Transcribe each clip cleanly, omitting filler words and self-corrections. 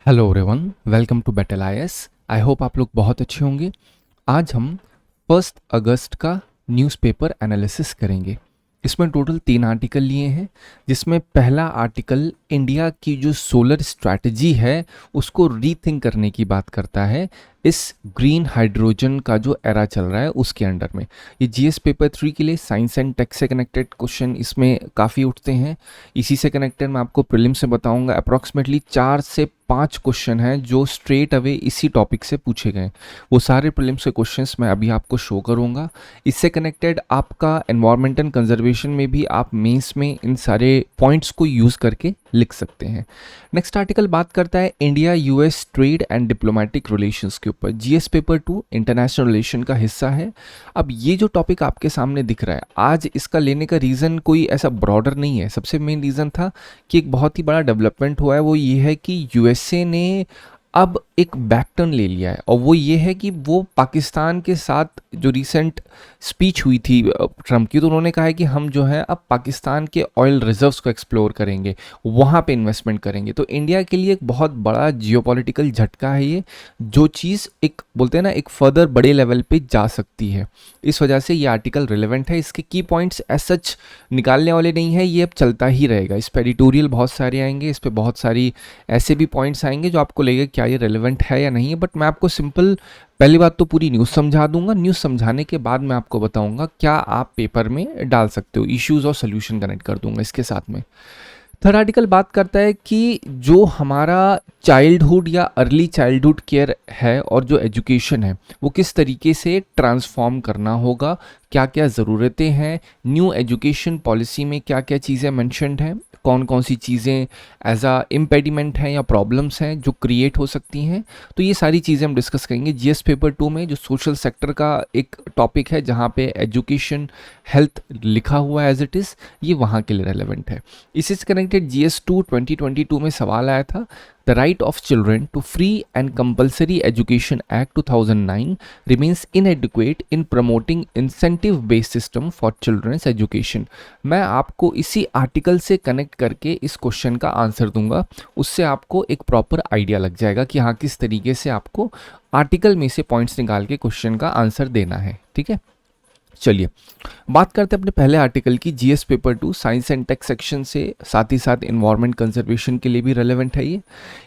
Hello everyone, welcome to Battle IAS. I hope आप लोग बहुत अच्छे होंगे। आज हम 1 अगस्त का न्यूज़पेपर एनालिसिस करेंगे। इसमें टोटल 3 आर्टिकल लिए हैं, जिसमें पहला आर्टिकल इंडिया की जो सोलर स्ट्रैटेजी है उसको रीथिंक करने की बात करता है। इस ग्रीन हाइड्रोजन का जो एरा चल रहा है उसके अंडर में ये जीएस पेपर 3 के लिए साइंस एंड टेक से कनेक्टेड क्वेश्चन इसमें काफ़ी उठते हैं। इसी से कनेक्टेड मैं आपको प्रीलिम से बताऊंगा। अप्रॉक्सीमेटली 4 से 5 क्वेश्चन हैं जो स्ट्रेट अवे इसी टॉपिक से पूछे गए। वो सारे प्रीलिम्स के क्वेश्चंस मैं अभी आपको शो करूंगा। इससे कनेक्टेड आपका एनवायरमेंट एंड कंजर्वेशन में भी आप मेंस में इन सारे पॉइंट्स को यूज़ करके लिख सकते हैं। नेक्स्ट आर्टिकल बात करता है India US trade and diplomatic relations के ऊपर। जीएस पेपर 2 इंटरनेशनल रिलेशन का हिस्सा है। अब ये जो टॉपिक आपके सामने दिख रहा है, आज इसका लेने का रीज़न कोई ऐसा ब्रॉडर नहीं है। सबसे मेन रीज़न था कि एक बहुत ही बड़ा डेवलपमेंट हुआ है, वो ये है कि यूएसए ने अब एक बैक टर्न ले लिया है, और वो ये है कि वो पाकिस्तान के साथ जो रिसेंट स्पीच हुई थी ट्रम्प की, तो उन्होंने कहा है कि हम जो है अब पाकिस्तान के ऑयल रिजर्व्स को एक्सप्लोर करेंगे, वहाँ पे इन्वेस्टमेंट करेंगे। तो इंडिया के लिए एक बहुत बड़ा जियोपॉलिटिकल झटका है ये, जो चीज़ एक बोलते हैं ना एक फर्दर बड़े लेवल पे जा सकती है। इस वजह से ये आर्टिकल रिलेवेंट है। इसके की पॉइंट्स एज सच निकालने वाले नहीं है, ये अब चलता ही रहेगा। इस पर एडिटोरियल बहुत सारे आएंगे, इस पर बहुत सारी ऐसे भी पॉइंट्स आएंगे जो आपको लगेगा क्या ये रेलेवेंट है या नहीं है। बट मैं आपको सिंपल पहली बात तो पूरी न्यूज़ समझा दूंगा। न्यूज़ समझाने के बाद मैं आपको बताऊंगा क्या आप पेपर में डाल सकते हो। इश्यूज और सोल्यूशन कनेक्ट कर दूंगा इसके साथ में। थर्ड आर्टिकल बात करता है कि जो हमारा चाइल्डहुड या अर्ली चाइल्डहुड केयर है और जो एजुकेशन है वो किस तरीके से ट्रांसफॉर्म करना होगा, क्या क्या ज़रूरतें हैं, न्यू एजुकेशन पॉलिसी में क्या क्या चीज़ें मेंशन्ड हैं, कौन कौन सी चीज़ें एज अ इम्पेडिमेंट हैं या प्रॉब्लम्स हैं जो क्रिएट हो सकती हैं। तो ये सारी चीज़ें हम डिस्कस करेंगे। जीएस पेपर 2 में जो सोशल सेक्टर का एक टॉपिक है जहाँ पे एजुकेशन हेल्थ लिखा हुआ है एज इट इज़, ये वहाँ के लिए रेलेवेंट है। इसी से कनेक्टेड GS2 2022 में सवाल आया था, the right of children to free and compulsory education act 2009 remains inadequate in promoting incentive based system for children's education. मैं आपको इसी आर्टिकल से कनेक्ट करके इस क्वेश्चन का आंसर दूंगा, उससे आपको एक प्रॉपर आइडिया लग जाएगा कि हाँ किस तरीके से आपको आर्टिकल में से पॉइंट्स निकाल के क्वेश्चन का आंसर देना है। ठीक है, चलिए बात करते हैं अपने पहले आर्टिकल की। GS paper 2 science and tech section से साथ ही साथ इन्वायरमेंट कंजर्वेशन के लिए भी रेलेवेंट है ये।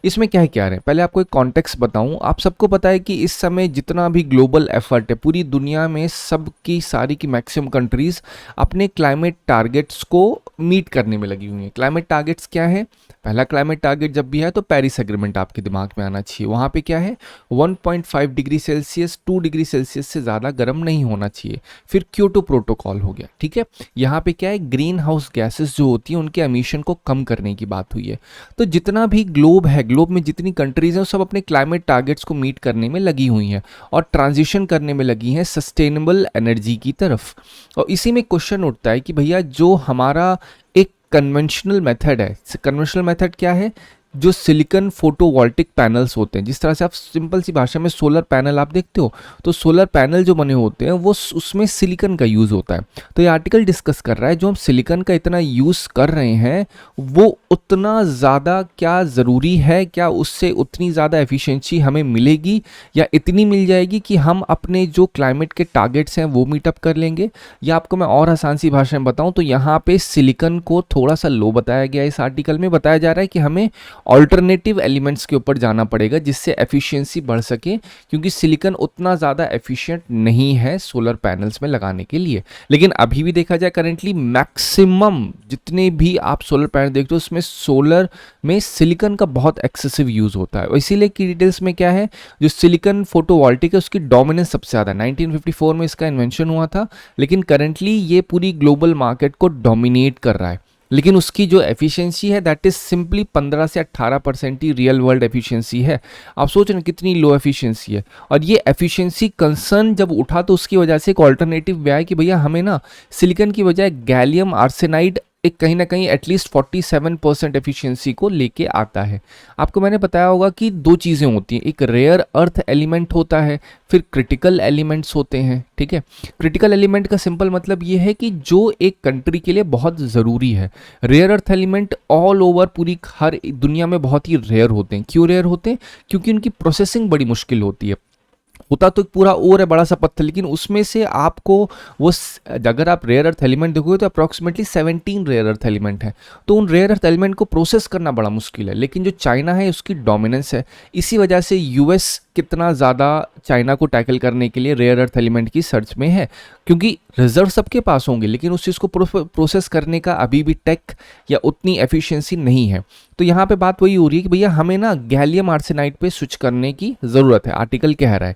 इसमें क्या है क्या है, पहले आपको एक कॉन्टेक्स्ट बताऊं। आप सबको पता है कि इस समय जितना भी ग्लोबल एफर्ट है पूरी दुनिया में, सब की सारी की मैक्सिमम कंट्रीज अपने क्लाइमेट टारगेट्स को मीट करने में लगी हुई हैं। क्लाइमेट टारगेट्स क्या है? पहला क्लाइमेट टारगेट जब भी है तो पेरिस एग्रीमेंट आपके दिमाग में आना चाहिए। वहाँ पे क्या है, 1.5 डिग्री सेल्सियस 2 डिग्री सेल्सियस से ज़्यादा गर्म नहीं होना चाहिए। फिर क्योटो प्रोटोकॉल हो गया। ठीक है, यहाँ पे क्या है, ग्रीन हाउस गैसेस जो होती हैं उनके एमिशन को कम करने की बात हुई है। तो जितना भी ग्लोब है, ग्लोब में जितनी कंट्रीज हैं वो सब अपने क्लाइमेट टारगेट्स को मीट करने में लगी हुई हैं और ट्रांजिशन करने में लगी हैं सस्टेनेबल एनर्जी की तरफ। और इसी में क्वेश्चन उठता है कि भैया जो हमारा एक कन्वेंशनल मेथड है, कन्वेंशनल मेथड क्या है, जो सिलिकॉन फोटोवोल्टिक पैनल्स होते हैं, जिस तरह से आप सिंपल सी भाषा में सोलर पैनल आप देखते हो, तो सोलर पैनल जो बने होते हैं वो उसमें सिलिकॉन का यूज़ होता है। तो ये आर्टिकल डिस्कस कर रहा है जो हम सिलिकॉन का इतना यूज़ कर रहे हैं वो उतना ज़्यादा क्या ज़रूरी है, क्या उससे उतनी ज़्यादा एफिशिएंसी हमें मिलेगी या इतनी मिल जाएगी कि हम अपने जो क्लाइमेट के टारगेट्स हैं वो मीटअप कर लेंगे। या आपको मैं और आसान सी भाषा में बताऊँ तो यहाँ पे सिलिकॉन को थोड़ा सा लो बताया गया है। इस आर्टिकल में बताया जा रहा है कि हमें ऑल्टरनेटिव एलिमेंट्स के ऊपर जाना पड़ेगा जिससे एफिशिएंसी बढ़ सके, क्योंकि सिलिकॉन उतना ज़्यादा एफिशिएंट नहीं है सोलर पैनल्स में लगाने के लिए। लेकिन अभी भी देखा जाए करेंटली मैक्सिमम जितने भी आप सोलर पैनल देखते हो उसमें सोलर में सिलिकॉन का बहुत एक्सेसिव यूज़ होता है। और इसीलिए की डिटेल्स में क्या है, जो सिलिकॉन फोटोवोल्टिक है उसकी डोमिनेंस सबसे ज़्यादा 1954 में इसका इन्वेंशन हुआ था, लेकिन करेंटली ये पूरी ग्लोबल मार्केट को डोमिनेट कर रहा है। लेकिन उसकी जो एफिशिएंसी है दैट इज सिंपली 15 से 18% ही रियल वर्ल्ड एफिशिएंसी है। आप सोच रहे हैं कितनी लो एफिशिएंसी है। और ये एफिशिएंसी कंसर्न जब उठा तो उसकी वजह से एक ऑल्टरनेटिव भी आया कि भैया हमें ना सिलिकॉन की बजाय गैलियम आर्सेनाइड एक कहीं ना कहीं एटलीस्ट 47% एफिशिएंसी को लेके आता है। आपको मैंने बताया होगा कि दो चीज़ें होती हैं, एक रेयर अर्थ एलिमेंट होता है, फिर क्रिटिकल एलिमेंट्स होते हैं। ठीक है, क्रिटिकल एलिमेंट का सिंपल मतलब ये है कि जो एक कंट्री के लिए बहुत ज़रूरी है। Rare earth element all over पूरी हर दुनिया में बहुत ही रेयर होते हैं। क्यों रेयर होते हैं? क्योंकि उनकी प्रोसेसिंग बड़ी मुश्किल होती है। होता तो एक पूरा और है बड़ा सा पत्थर, लेकिन उसमें से आपको अगर आप रेयर अर्थ एलिमेंट देखोगे तो अप्रॉक्सीमेटली 17 रेयर अर्थ एलिमेंट है। तो उन रेयर अर्थ एलिमेंट को प्रोसेस करना बड़ा मुश्किल है, लेकिन जो चाइना है उसकी डोमिनेंस है। इसी वजह से यूएस कितना ज़्यादा चाइना को टैकल करने के लिए रेयर अर्थ एलिमेंट की सर्च में है, क्योंकि रिजर्व सबके पास होंगे लेकिन उस चीज़ को प्रोसेस करने का अभी भी टेक या उतनी एफिशिएंसी नहीं है। तो यहाँ पे बात वही हो रही है कि भैया हमें ना गैलियम आर्सेनाइड पे स्विच करने की ज़रूरत है, आर्टिकल कह रहा है।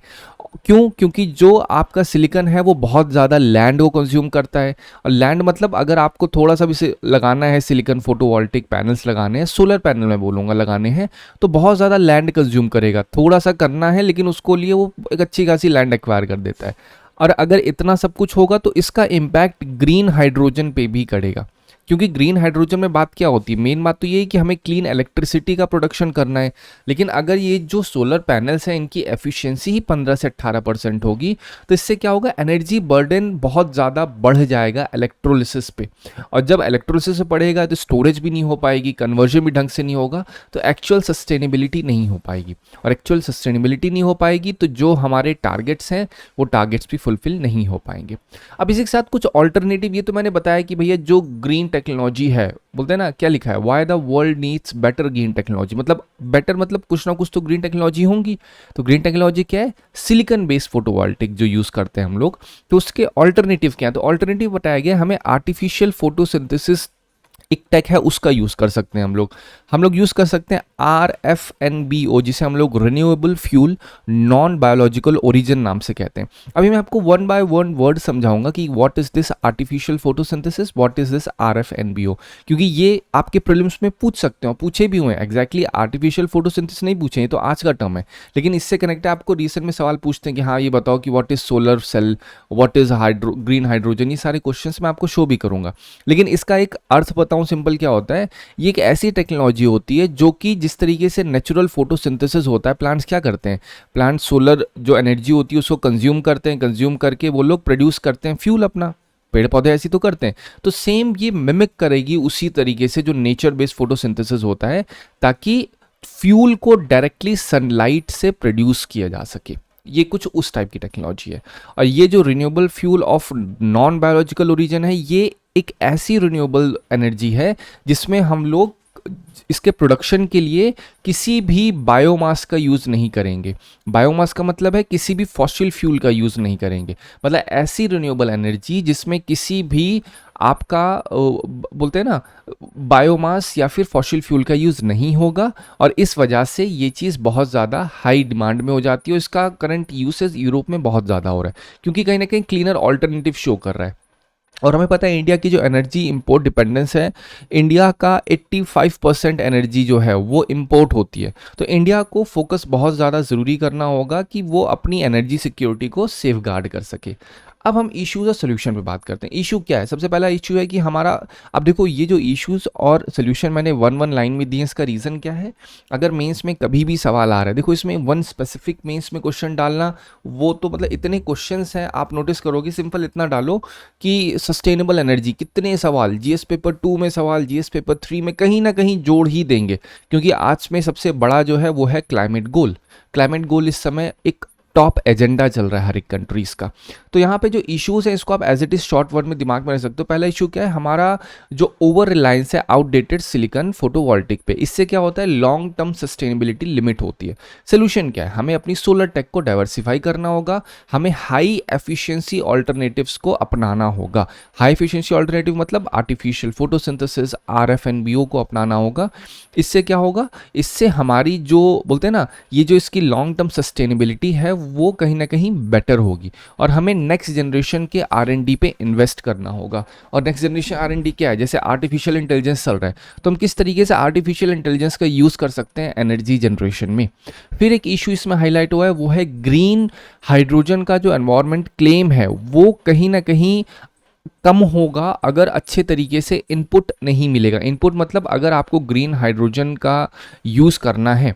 क्यों? क्योंकि जो आपका सिलिकॉन है वो बहुत ज़्यादा लैंड को कंज्यूम करता है। और लैंड मतलब अगर आपको थोड़ा सा भी से लगाना है, सिलिकॉन फोटोवोल्टिक पैनल्स लगाने हैं, सोलर पैनल मैं बोलूँगा लगाने हैं, तो बहुत ज़्यादा लैंड कंज्यूम करेगा। थोड़ा सा करना है लेकिन उसको लिए वो एक अच्छी खासी लैंड एक्वायर कर देता है। और अगर इतना सब कुछ होगा तो इसका इम्पैक्ट ग्रीन हाइड्रोजन पे भी करेगा, क्योंकि ग्रीन हाइड्रोजन में बात क्या होती है? मेन बात तो ये है कि हमें क्लीन इलेक्ट्रिसिटी का प्रोडक्शन करना है। लेकिन अगर ये जो सोलर पैनल्स हैं इनकी एफिशिएंसी ही 15 से 18% होगी, तो इससे क्या होगा? एनर्जी बर्डन बहुत ज़्यादा बढ़ जाएगा इलेक्ट्रोलिसिस पे। और जब इलेक्ट्रोलिसिस बढ़ेगा तो स्टोरेज भी नहीं हो पाएगी, कन्वर्जन भी ढंग से नहीं होगा, तो एक्चुअल सस्टेनेबिलिटी नहीं हो पाएगी। और एक्चुअल सस्टेनेबिलिटी नहीं हो पाएगी तो जो हमारे टारगेट्स हैं वो टारगेट्स भी फुलफिल नहीं हो पाएंगे। अब इसी के साथ कुछ ऑल्टरनेटिव, ये तो मैंने बताया कि भैया जो ग्रीन टेक्नोलॉजी है, बोलते हैं ना, क्या लिखा है? Why the world needs better green technology. मतलब बेटर मतलब कुछ ना कुछ तो ग्रीन टेक्नोलॉजी होंगी। तो ग्रीन टेक्नोलॉजी क्या है? सिलिकॉन बेस्ड फोटोवोल्टिक जो यूज करते हैं हम लोग। तो उसके ऑल्टरनेटिव क्या है? तो ऑल्टरनेटिव बताया गया हमें आर्टिफिशियल फोटोसिंथेसिस एक टेक है, उसका यूज़ कर सकते हैं हम लोग यूज़ कर सकते हैं RFNBO, जिसे हम लोग renewable fuel non biological origin नाम से कहते हैं। अभी मैं आपको वन बाय वन वर्ड समझाऊंगा कि what is this artificial photosynthesis, what is this RFNBO, क्योंकि ये आपके प्रीलिम्स में पूछ सकते हो, पूछे भी हुए हैं। एग्जैक्टली आर्टिफिशियल फोटोसिंथेसिस नहीं पूछे, ये तो आज का टर्म है, लेकिन इससे कनेक्ट है। आपको रिसेंट में सवाल पूछते हैं कि हाँ ये बताओ कि what is solar cell, what is green hydrogen, ये सारे क्वेश्चन मैं आपको शो भी करूंगा। लेकिन इसका एक अर्थ बताऊं सिंपल क्या होता है? ये एक ऐसी टेक्नोलॉजी होती है जो कि जिस तरीके से नेचुरल फोटोसिंथेसिस होता है, प्लांट्स क्या करते हैं? प्लांट सोलर जो एनर्जी होती है उसको कंज्यूम करते हैं, कंज्यूम करके वो लोग प्रोड्यूस करते हैं फ्यूल अपना। पेड़ पौधे ऐसी तो करते हैं। तो सेम ये मिमिक करेगी उसी तरीके से जो नेचर बेस्ड फोटोसिंथेसिस होता है, ताकि फ्यूल को डायरेक्टली सनलाइट से प्रोड्यूस किया जा सके। ये कुछ उस टाइप की टेक्नोलॉजी है। और ये जो renewable fuel of non biological origin है, ये एक ऐसी रिन्यूएबल एनर्जी है जिसमें हम लोग इसके प्रोडक्शन के लिए किसी भी बायोमास का यूज़ नहीं करेंगे। बायोमास का मतलब है किसी भी फॉसिल फ्यूल का यूज़ नहीं करेंगे। मतलब ऐसी रिन्यूएबल एनर्जी जिसमें किसी भी आपका बोलते हैं ना बायोमास या फिर फॉसिल फ्यूल का यूज़ नहीं होगा। और इस वजह से ये चीज़ बहुत ज़्यादा हाई डिमांड में हो जाती है। इसका करंट यूसेज यूरोप में बहुत ज़्यादा हो रहा है, क्योंकि कहीं ना कहीं क्लीनर ऑल्टरनेटिव शो कर रहा है। और हमें पता है इंडिया की जो एनर्जी इंपोर्ट डिपेंडेंस है, इंडिया का 85% एनर्जी जो है वो इंपोर्ट होती है। तो इंडिया को फोकस बहुत ज़्यादा ज़रूरी करना होगा कि वो अपनी एनर्जी सिक्योरिटी को सेफ गार्ड कर सके। अब हम इश्यूज़ और सोल्यूशन पे बात करते हैं। इशू क्या है? सबसे पहला इशू है कि हमारा, अब देखो ये जो इश्यूज़ और सोल्यूशन मैंने वन लाइन में दिए, इसका रीज़न क्या है? अगर मेंस में कभी भी सवाल आ रहा है, देखो इसमें वन स्पेसिफिक मेंस में क्वेश्चन डालना, वो तो मतलब इतने क्वेश्चंस हैं, आप नोटिस करोगे सिंपल इतना डालो कि सस्टेनेबल एनर्जी, कितने सवाल जीएस पेपर 2 में सवाल, जीएस पेपर 3 में कहीं ना कहीं जोड़ ही देंगे, क्योंकि आज में सबसे बड़ा जो है वो है क्लाइमेट गोल। क्लाइमेट गोल इस समय एक टॉप एजेंडा चल रहा है हर एक कंट्रीज का। तो यहाँ पे जो इश्यूज हैं इसको आप as it is short word में दिमाग में रख सकते हो। पहला इशू क्या है? हमारा जो ओवर रिलायंस है आउटडेटेड सिलिकॉन फोटोवोल्टिक पे, इससे क्या होता है? लॉन्ग टर्म सस्टेनेबिलिटी लिमिट होती है। सोल्यूशन क्या है? हमें अपनी सोलर टेक को डाइवर्सिफाई करना होगा, हमें हाई एफिशिएंसी ऑल्टरनेटिव्स को अपनाना होगा। हाई एफिशिएंसी ऑल्टरनेटिव मतलब आर्टिफिशियल फोटोसिंथेसिस, RFNBO को अपनाना होगा। इससे क्या होगा? इससे हमारी जो बोलते हैं ना, ये जो इसकी लॉन्ग टर्म सस्टेनेबिलिटी है वो कहीं ना कहीं बेटर होगी। और हमें नेक्स्ट जनरेशन के R&D पे इन्वेस्ट करना होगा। और नेक्स्ट जनरेशन R&D क्या है? जैसे आर्टिफिशियल इंटेलिजेंस चल रहा है, तो हम किस तरीके से आर्टिफिशियल इंटेलिजेंस का यूज़ कर सकते हैं एनर्जी जनरेशन में। फिर एक इशू इसमें हाईलाइट हुआ है, वो है ग्रीन हाइड्रोजन का जो एनवायरमेंट क्लेम है वो कहीं ना कहीं कम होगा अगर अच्छे तरीके से इनपुट नहीं मिलेगा। इनपुट मतलब अगर आपको ग्रीन हाइड्रोजन का यूज़ करना है,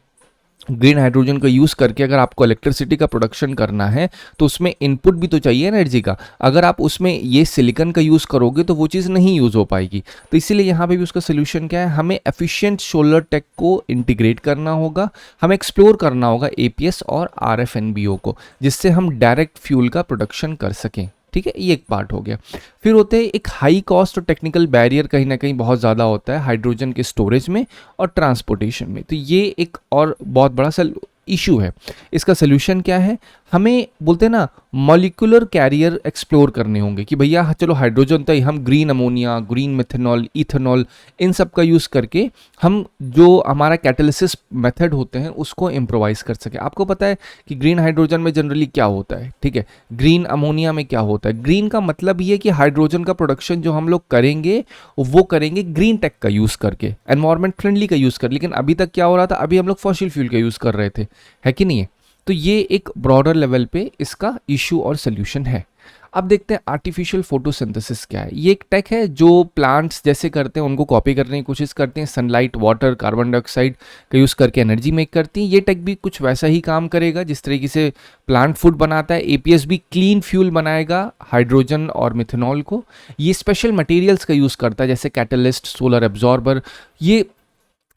ग्रीन हाइड्रोजन का यूज़ करके अगर आपको इलेक्ट्रिसिटी का प्रोडक्शन करना है तो उसमें इनपुट भी तो चाहिए एनर्जी का। अगर आप उसमें ये सिलिकॉन का यूज़ करोगे तो वो चीज़ नहीं यूज़ हो पाएगी। तो इसीलिए यहाँ पे भी उसका सोल्यूशन क्या है, हमें एफिशिएंट सोलर टेक को इंटीग्रेट करना होगा, हमें एक्सप्लोर करना होगा एपीएस और आरएफएनबीओ को, जिससे हम डायरेक्ट फ्यूल का प्रोडक्शन कर सकें। ठीक है, ये एक पार्ट हो गया। फिर होते हैं एक हाई कॉस्ट और टेक्निकल बैरियर कहीं ना कहीं बहुत ज़्यादा होता है हाइड्रोजन के स्टोरेज में और ट्रांसपोर्टेशन में। तो ये एक और बहुत बड़ा सा इशू है। इसका सोल्यूशन क्या है, हमें बोलते हैं ना मॉलिक्यूलर कैरियर एक्सप्लोर करने होंगे कि भैया चलो हाइड्रोजन तो ही, हम green ammonia, green methanol, ethanol, इन सब का यूज़ करके हम जो हमारा कैटालिसिस मेथड होते हैं उसको इम्प्रोवाइज कर सके। आपको पता है कि ग्रीन हाइड्रोजन में जनरली क्या होता है, ठीक है, ग्रीन अमोनिया में क्या होता है। ग्रीन का मतलब ये कि हाइड्रोजन का प्रोडक्शन जो हम लोग करेंगे वो करेंगे ग्रीन टेक का यूज़ करके, एनवायरमेंट फ्रेंडली का यूज़ कर। लेकिन अभी तक क्या हो रहा था, अभी हम लोग फॉसिल फ्यूल का यूज़ कर रहे थे, है कि नहीं है। तो ये एक ब्रॉडर लेवल पे इसका इशू और सोल्यूशन है। अब देखते हैं आर्टिफिशियल फोटोसिंथेसिस क्या है। ये एक टेक है जो प्लांट्स जैसे करते हैं उनको कॉपी करने की कोशिश करते हैं, सनलाइट, वाटर, कार्बन डाइऑक्साइड का यूज़ करके एनर्जी मेक करती हैं। ये टेक भी कुछ वैसा ही काम करेगा जिस तरीके से प्लांट फूड बनाता है। एपीएस भी क्लीन फ्यूल बनाएगा हाइड्रोजन और मिथेनॉल को। ये स्पेशल मटेरियल्स का यूज़ करता है जैसे कैटलिस्ट, सोलर एब्जॉर्बर। ये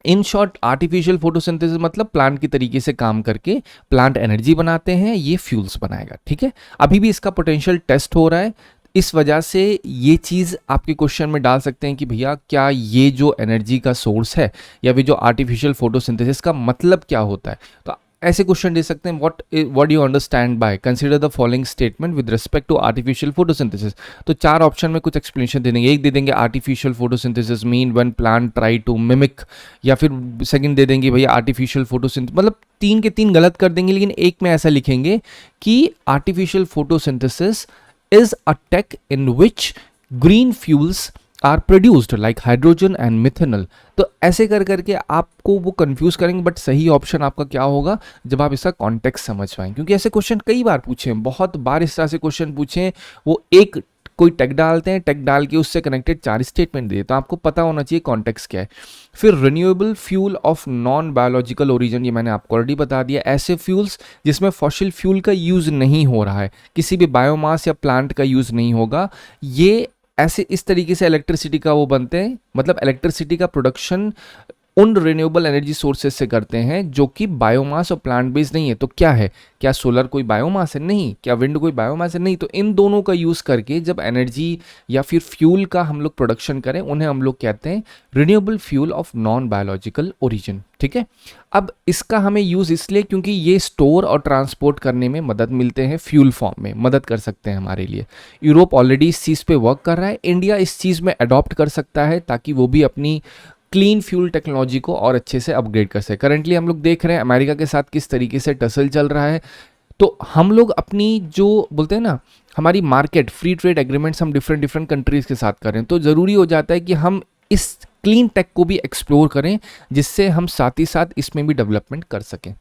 इन शॉर्ट आर्टिफिशियल फोटोसिंथेसिस मतलब प्लांट की तरीके से काम करके प्लांट एनर्जी बनाते हैं, ये फ्यूल्स बनाएगा। ठीक है, अभी भी इसका पोटेंशियल टेस्ट हो रहा है। इस वजह से ये चीज़ आपके क्वेश्चन में डाल सकते हैं कि भैया क्या ये जो एनर्जी का सोर्स है या फिर जो आर्टिफिशियल फोटोसिंथेसिस का मतलब क्या होता है। तो ऐसे क्वेश्चन दे सकते हैं, what do you understand by, consider the following statement with respect to artificial photosynthesis. तो 4 ऑप्शन में कुछ एक्सप्लेनेशन दे देंगे। एक दे देंगे artificial photosynthesis mean when plant try to mimic, या फिर सेकंड दे देंगे भैया आर्टिफिशियल फोटोसिंथेसिस, मतलब 3 के 3 गलत कर देंगे, लेकिन एक में ऐसा लिखेंगे कि artificial photosynthesis is a tech in which green fuels are produced like hydrogen and methanol। तो ऐसे कर करके आपको वो कंफ्यूज करेंगे, बट सही ऑप्शन आपका क्या होगा जब आप इसका कॉन्टेक्स्ट समझ पाएंगे। क्योंकि ऐसे क्वेश्चन कई बार पूछे हैं, बहुत बार इस तरह से क्वेश्चन पूछे हैं, वो एक कोई टेक डालते हैं, टेक डाल के उससे कनेक्टेड 4 स्टेटमेंट दे, तो आपको पता होना चाहिए कॉन्टेक्स्ट क्या है। फिर renewable fuel of non biological origin, ये मैंने आपको ऑलरेडी बता दिया। ऐसे फ्यूल्स जिसमें फॉसिल फ्यूल का यूज़ नहीं हो रहा है, किसी भी बायोमास या प्लांट का यूज़ नहीं होगा, ये ऐसे इस तरीके से इलेक्ट्रिसिटी का वो बनते हैं, मतलब इलेक्ट्रिसिटी का प्रोडक्शन उन रिन्यूएबल एनर्जी सोर्सेज से करते हैं जो कि बायोमास और प्लांट बेस्ड नहीं है। तो क्या है, क्या सोलर कोई बायोमास है? नहीं। क्या विंड कोई बायोमास है? नहीं। तो इन दोनों का यूज़ करके जब एनर्जी या फिर फ्यूल का हम लोग प्रोडक्शन करें, उन्हें हम लोग कहते हैं renewable fuel of non biological origin. ठीक है, अब इसका हमें यूज़ इसलिए क्योंकि ये स्टोर और ट्रांसपोर्ट करने में मदद मिलते हैं, फ्यूल फॉर्म में मदद कर सकते हैं हमारे लिए। यूरोप ऑलरेडी इस चीज़ पे वर्क कर रहा है, इंडिया इस चीज़ में अडॉप्ट कर सकता है ताकि वो भी अपनी क्लीन फ्यूल टेक्नोलॉजी को और अच्छे से अपग्रेड कर सके। करंटली हम लोग देख रहे हैं अमेरिका के साथ किस तरीके से टसल चल रहा है। तो हम लोग अपनी जो बोलते हैं ना हमारी मार्केट, फ्री ट्रेड एग्रीमेंट्स हम डिफरेंट कंट्रीज़ के साथ करें, तो ज़रूरी हो जाता है कि हम इस क्लीन टेक को भी एक्सप्लोर करें, जिससे हम साथ ही साथ इसमें भी डेवलपमेंट कर सकें।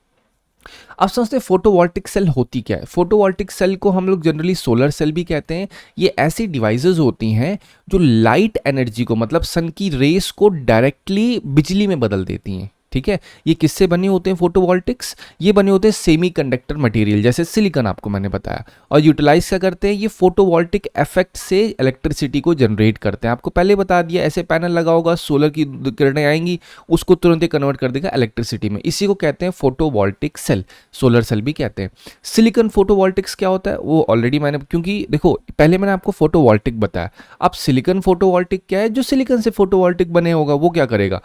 अब समझते हैं फोटोवोल्टिक सेल होती क्या है। फोटोवोल्टिक सेल को हम लोग जनरली सोलर सेल भी कहते हैं। ये ऐसी डिवाइसेस होती हैं जो लाइट एनर्जी को, मतलब सन की रेस को डायरेक्टली बिजली में बदल देती हैं। ठीक है, ये किससे बने होते हैं फोटोवोल्टिक्स? ये बने होते हैं सेमीकंडक्टर मटेरियल जैसे सिलिकॉन, आपको मैंने बताया। और यूटिलाइज क्या करते हैं, ये फोटोवोल्टिक इफेक्ट से इलेक्ट्रिसिटी को जनरेट करते हैं। आपको पहले बता दिया, ऐसे पैनल लगा होगा, सोलर की किरणें आएंगी, उसको तुरंत ही कन्वर्ट कर देगा इलेक्ट्रिसिटी में। इसी को कहते हैं फोटोवोल्टिक सेल, सोलर सेल भी कहते हैं। सिलिकॉन फोटोवोल्टिक्स क्या होता है वो ऑलरेडी मैंने, क्योंकि देखो पहले मैंने आपको फोटोवोल्टिक बताया, अब सिलिकॉन फोटोवोल्टिक क्या है। जो सिलिकॉन से फोटोवोल्टिक बने होगा वो क्या करेगा,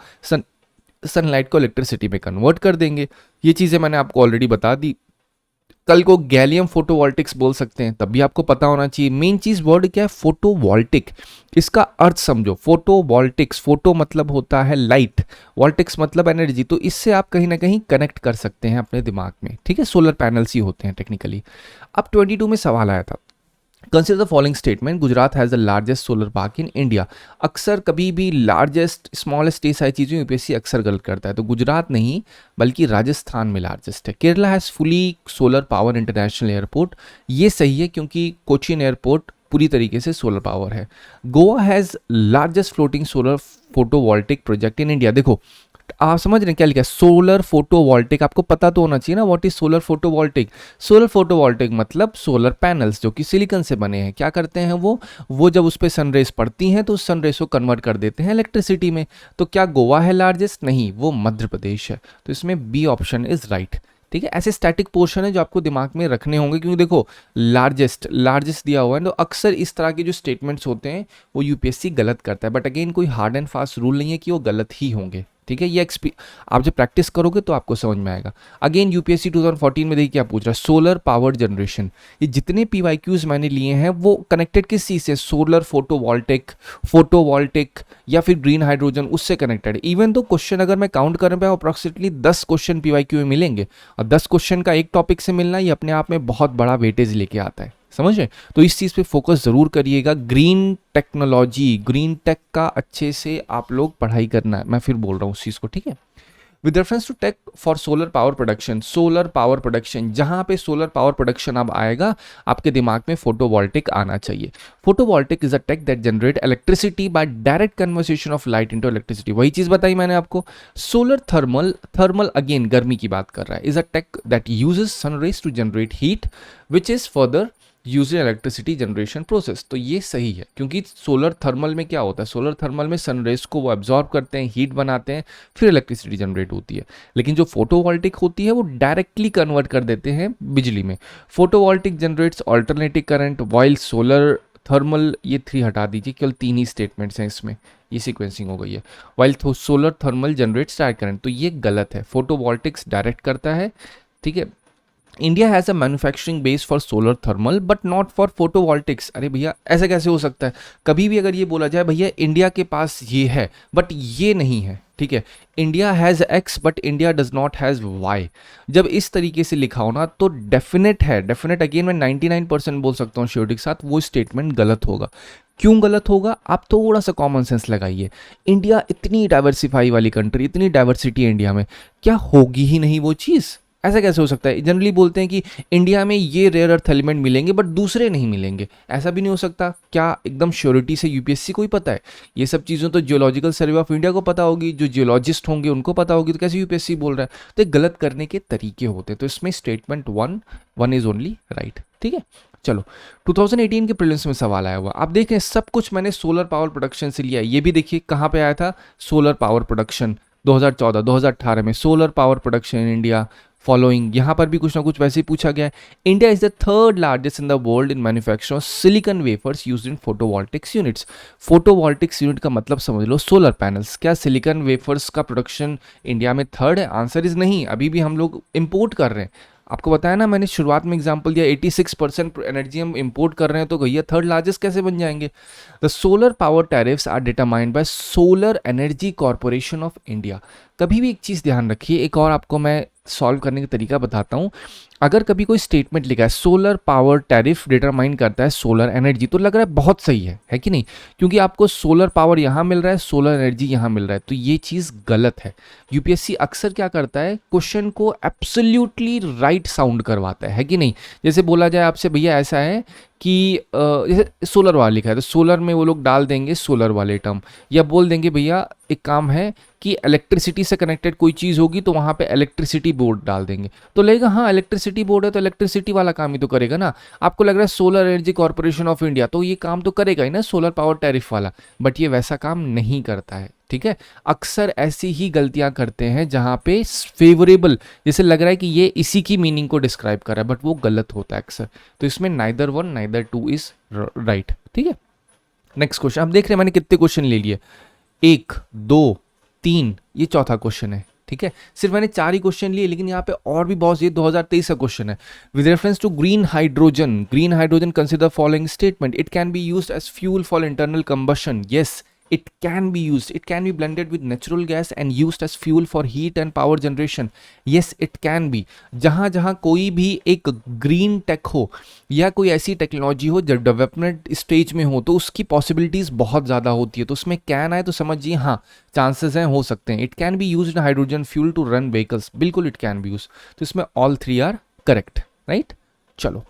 सनलाइट को इलेक्ट्रिसिटी में कन्वर्ट कर देंगे। ये चीज़ें मैंने आपको ऑलरेडी बता दी। कल को गैलियम फोटोवोल्टिक्स बोल सकते हैं, तब भी आपको पता होना चाहिए। मेन चीज़ वर्ड क्या है, फोटोवोल्टिक। इसका अर्थ समझो, फोटोवोल्टिक्स, फोटो मतलब होता है लाइट, वोल्टिक्स मतलब एनर्जी। तो इससे आप कहीं ना कहीं कनेक्ट कर सकते हैं अपने दिमाग में। ठीक है, सोलर पैनल्स ही होते हैं टेक्निकली। अब 22 में सवाल आया था, consider the following statement, Gujarat has the largest solar park in India. अक्सर कभी भी लार्जेस्ट, स्मॉलेस्ट, ये सारी चीज़ें यूपीएससी अक्सर गलत करता है। तो गुजरात नहीं बल्कि राजस्थान में लार्जेस्ट है। Kerala has fully solar power international airport, ये सही है क्योंकि कोचीन एयरपोर्ट पूरी तरीके से सोलर पावर है। Goa has largest floating solar photovoltaic project in India. देखो आप समझ रहे हैं क्या लिखा है, सोलर फोटोवोल्टिक। आपको पता तो होना चाहिए ना what is solar photovoltaic. Solar photovoltaic मतलब सोलर पैनल्स जो कि सिलिकॉन से बने हैं। क्या करते हैं वो जब उस पर सनरेज पड़ती हैं तो उस सनरेज को कन्वर्ट कर देते हैं इलेक्ट्रिसिटी में। तो क्या गोवा है लार्जेस्ट? नहीं, वो मध्य प्रदेश है। तो इसमें बी ऑप्शन इज राइट। ठीक है, ऐसे स्टैटिक पोर्शन है जो आपको दिमाग में रखने होंगे, क्योंकि देखो लार्जेस्ट दिया हुआ है तो अक्सर इस तरह के जो स्टेटमेंट्स होते हैं वो यूपीएससी गलत करता है। बट अगेन कोई हार्ड एंड फास्ट रूल नहीं है कि वो गलत ही होंगे। ठीक है, ये आप जब प्रैक्टिस करोगे तो आपको समझ में आएगा। अगेन यूपीएससी 2014 में देखिए क्या पूछ रहा है, सोलर पावर जनरेशन। ये जितने पीवाईक्यूज मैंने लिए हैं वो कनेक्टेड किस चीज़ से? सोलर फोटोवोल्टिक या फिर ग्रीन हाइड्रोजन, उससे कनेक्टेड है। इवन तो क्वेश्चन अगर मैं काउंट कर रहा हूँ अप्रॉक्सीमेटली 10 क्वेश्चन पीवाईक्यू में मिलेंगे, और 10 क्वेश्चन का एक टॉपिक से मिलना ये अपने आप में बहुत बड़ा वेटेज लेके आता है, समझे? तो इस चीज़ पे फोकस ज़रूर करिएगा। ग्रीन टेक्नोलॉजी, ग्रीन टेक का अच्छे से आप लोग पढ़ाई करना है, मैं फिर बोल रहा हूँ उस चीज़ को, ठीक है। With reference to tech for solar power production, जहां पे सोलर पावर प्रोडक्शन अब आएगा आपके दिमाग में फोटोवोल्टिक आना चाहिए। Photovoltaic is a tech that generate electricity by direct conversation of light into electricity. वही चीज बताई मैंने आपको। सोलर थर्मल अगेन गर्मी की बात कर रहा है, is a tech that uses sunrays to generate heat which is further use in electricity generation process. तो ये सही है, क्योंकि सोलर थर्मल में क्या होता है, सोलर थर्मल में सनरेज को वो एब्जॉर्ब करते हैं, हीट बनाते हैं, फिर इलेक्ट्रिसिटी जनरेट होती है। लेकिन जो फोटोवोल्टिक होती है वो डायरेक्टली कन्वर्ट कर देते हैं बिजली में। Photovoltaic generates alternative current while solar thermal, ये 3 हटा दीजिए, केवल 3 ही स्टेटमेंट्स हैं इसमें, ये सीक्वेंसिंग हो गई है। While solar thermal generates direct current, तो ये गलत है। फोटोवोल्टिक्स डायरेक्ट करता है, ठीक है। India has a manufacturing base for solar thermal but not for photovoltaics. अरे भैया ऐसा कैसे हो सकता है? कभी भी अगर ये बोला जाए भैया इंडिया के पास ये है बट ये नहीं है, ठीक है, India has X but India does not has Y, जब इस तरीके से लिखा हो ना तो डेफिनेट है, डेफिनेट अगेन मैं 99% बोल सकता हूँ श्योरिटी के साथ, वो स्टेटमेंट गलत होगा। क्यों गलत होगा? आप थोड़ा सा कॉमन सेंस लगाइए। इंडिया इतनी डाइवर्सिफाई वाली कंट्री, इतनी डाइवर्सिटी है इंडिया में, क्या होगी ही नहीं वो चीज़? ऐसा कैसे हो सकता है? जनरली बोलते हैं कि इंडिया में ये रेयर अर्थ एलिमेंट मिलेंगे बट दूसरे नहीं मिलेंगे, ऐसा भी नहीं हो सकता। क्या एकदम श्योरिटी से यूपीएससी को ही पता है? ये सब चीज़ों तो जियोलॉजिकल सर्वे ऑफ इंडिया को पता होगी, जो जियोलॉजिस्ट होंगे उनको पता होगी, तो कैसे यूपीएससी बोल रहा है? तो गलत करने के तरीके होते हैं। तो इसमें statement one is only right, ठीक है। चलो 2018 के प्रीलिम्स में सवाल आया हुआ, आप देखें सब कुछ मैंने सोलर पावर प्रोडक्शन से लिया है। ये भी देखिए कहाँ पे आया था, सोलर पावर प्रोडक्शन 2014-2018 में, solar power production in India following, यहाँ पर भी कुछ ना कुछ वैसे ही पूछा गया है। India is the third largest in the world in manufacture of silicon wafers used in photovoltaics units. Photovoltaics unit का मतलब समझ लो सोलर पैनल्स। क्या सिलिकॉन वेफर्स का प्रोडक्शन इंडिया में थर्ड है? आंसर इज नहीं, अभी भी हम लोग इंपोर्ट कर रहे हैं। आपको बताया ना मैंने शुरुआत में एग्जांपल दिया, 86% एनर्जी हम इंपोर्ट कर रहे हैं, तो भैया थर्ड लार्जेस्ट कैसे बन जाएंगे? The solar power tariffs are determined by Solar Energy Corporation of India. कभी भी एक चीज़ ध्यान रखिए, एक और आपको मैं सॉल्व करने का तरीका बताता हूँ। अगर कभी कोई स्टेटमेंट लिखा है सोलर पावर टैरिफ डिटरमाइन करता है सोलर एनर्जी, तो लग रहा है बहुत सही है कि नहीं? क्योंकि आपको सोलर पावर यहाँ मिल रहा है, सोलर एनर्जी यहाँ मिल रहा है, तो ये चीज़ गलत है। यूपीएससी अक्सर क्या करता है, क्वेश्चन को एब्सोल्युटली राइट साउंड करवाता है कि नहीं? जैसे बोला जाए आपसे भैया ऐसा है कि जैसे सोलर वाला लिखा है तो सोलर में वो लोग डाल देंगे सोलर वाले टर्म, या बोल देंगे भैया एक काम है कि इलेक्ट्रिसिटी से कनेक्टेड कोई चीज़ होगी तो वहाँ पे इलेक्ट्रिसिटी बोर्ड डाल देंगे, तो लगेगा हाँ इलेक्ट्रिसिटी बोर्ड है तो इलेक्ट्रिसिटी वाला काम ही तो करेगा ना। आपको लग रहा है solar Energy Corporation of India, तो ये काम तो करेगा ही ना सोलर पावर टैरिफ वाला, बट ये वैसा काम नहीं करता है, ठीक है। अक्सर ऐसी ही गलतियां करते हैं जहां पे फेवरेबल जैसे लग रहा है कि ये इसी की मीनिंग को डिस्क्राइब कर रहा है, बट वो गलत होता है अक्सर। तो इसमें नाइदर 1 नाइदर 2 इज राइट, ठीक है। नेक्स्ट क्वेश्चन, आप देख रहे हैं मैंने कितने क्वेश्चन ले लिए, 1 2 3, ये चौथा क्वेश्चन है, ठीक है। सिर्फ मैंने 4 ही क्वेश्चन लिए, लेकिन यहाँ पे और भी बहुत, ये 2023 का क्वेश्चन है। With reference to green hydrogen consider following statement, it can be used as fuel for internal combustion. Yes, it can be used, it can be blended with natural gas and used as fuel for heat and power generation. yes it can be। जहाँ जहाँ कोई भी एक green take हो या कोई ऐसी technology हो जब डेवलपमेंट स्टेज में हो तो उसकी पॉसिबिलिटीज बहुत ज़्यादा होती है, तो उसमें कैन आए तो समझिए हाँ चांसेस हैं, हो सकते हैं। It can be use in hydrogen fuel to run vehicles, बिल्कुल इट कैन बी यूज। तो इसमें ऑल 3 आर करेक्ट, राइट। चलो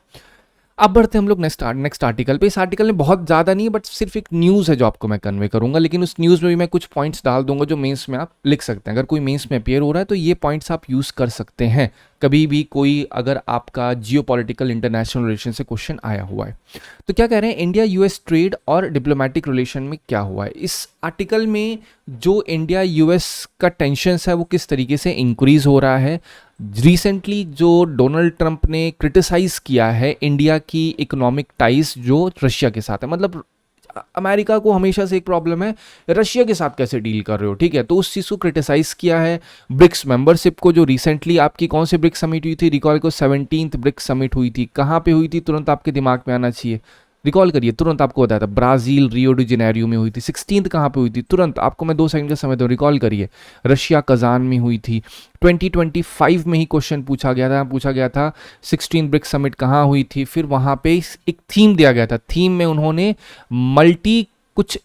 अब बढ़ते हैं हम लोग नेक्स्ट आर्टिकल पे। इस आर्टिकल में बहुत ज़्यादा नहीं है, बट सिर्फ एक न्यूज़ है जो आपको मैं कन्वे करूंगा, लेकिन उस न्यूज़ में भी मैं कुछ पॉइंट्स डाल दूंगा जो मेंस में आप लिख सकते हैं। अगर कोई मेंस में अपियर हो रहा है तो ये पॉइंट्स आप यूज़ कर सकते हैं कभी भी, कोई अगर आपका जियो पॉलिटिकल इंटरनेशनल रिलेशन से क्वेश्चन आया हुआ है। तो क्या कह रहे हैं, इंडिया यूएस ट्रेड और डिप्लोमेटिक रिलेशन में क्या हुआ है। इस आर्टिकल में जो इंडिया यूएस का टेंशन है वो किस तरीके से इंक्रीज हो रहा है। रिसेंटली जो डोनाल्ड ट्रंप ने क्रिटिसाइज किया है इंडिया की इकोनॉमिक टाइज जो रशिया के साथ है, मतलब अमेरिका को हमेशा से एक प्रॉब्लम है रशिया के साथ कैसे डील कर रहे हो, ठीक है, तो उस चीज़ को क्रिटिसाइज किया है। ब्रिक्स मेंबरशिप को, जो रिसेंटली आपकी कौन सी ब्रिक्स समिट हुई थी, रिकॉल को 17th ब्रिक्स समिट हुई थी, कहाँ पे हुई थी, तुरंत आपके दिमाग में आना चाहिए, रिकॉल करिए, तुरंत आपको बताया था ब्राजील रियो डी जेनेरियो में हुई थी। 16th कहाँ पे हुई थी, तुरंत आपको मैं 2 सेकंड का समय दो, रिकॉल करिए, रशिया कजान में हुई थी। 2025 में ही क्वेश्चन पूछा गया था 16 ब्रिक्स समिट कहाँ हुई थी। फिर वहाँ पे एक थीम दिया गया था, थीम में उन्होंने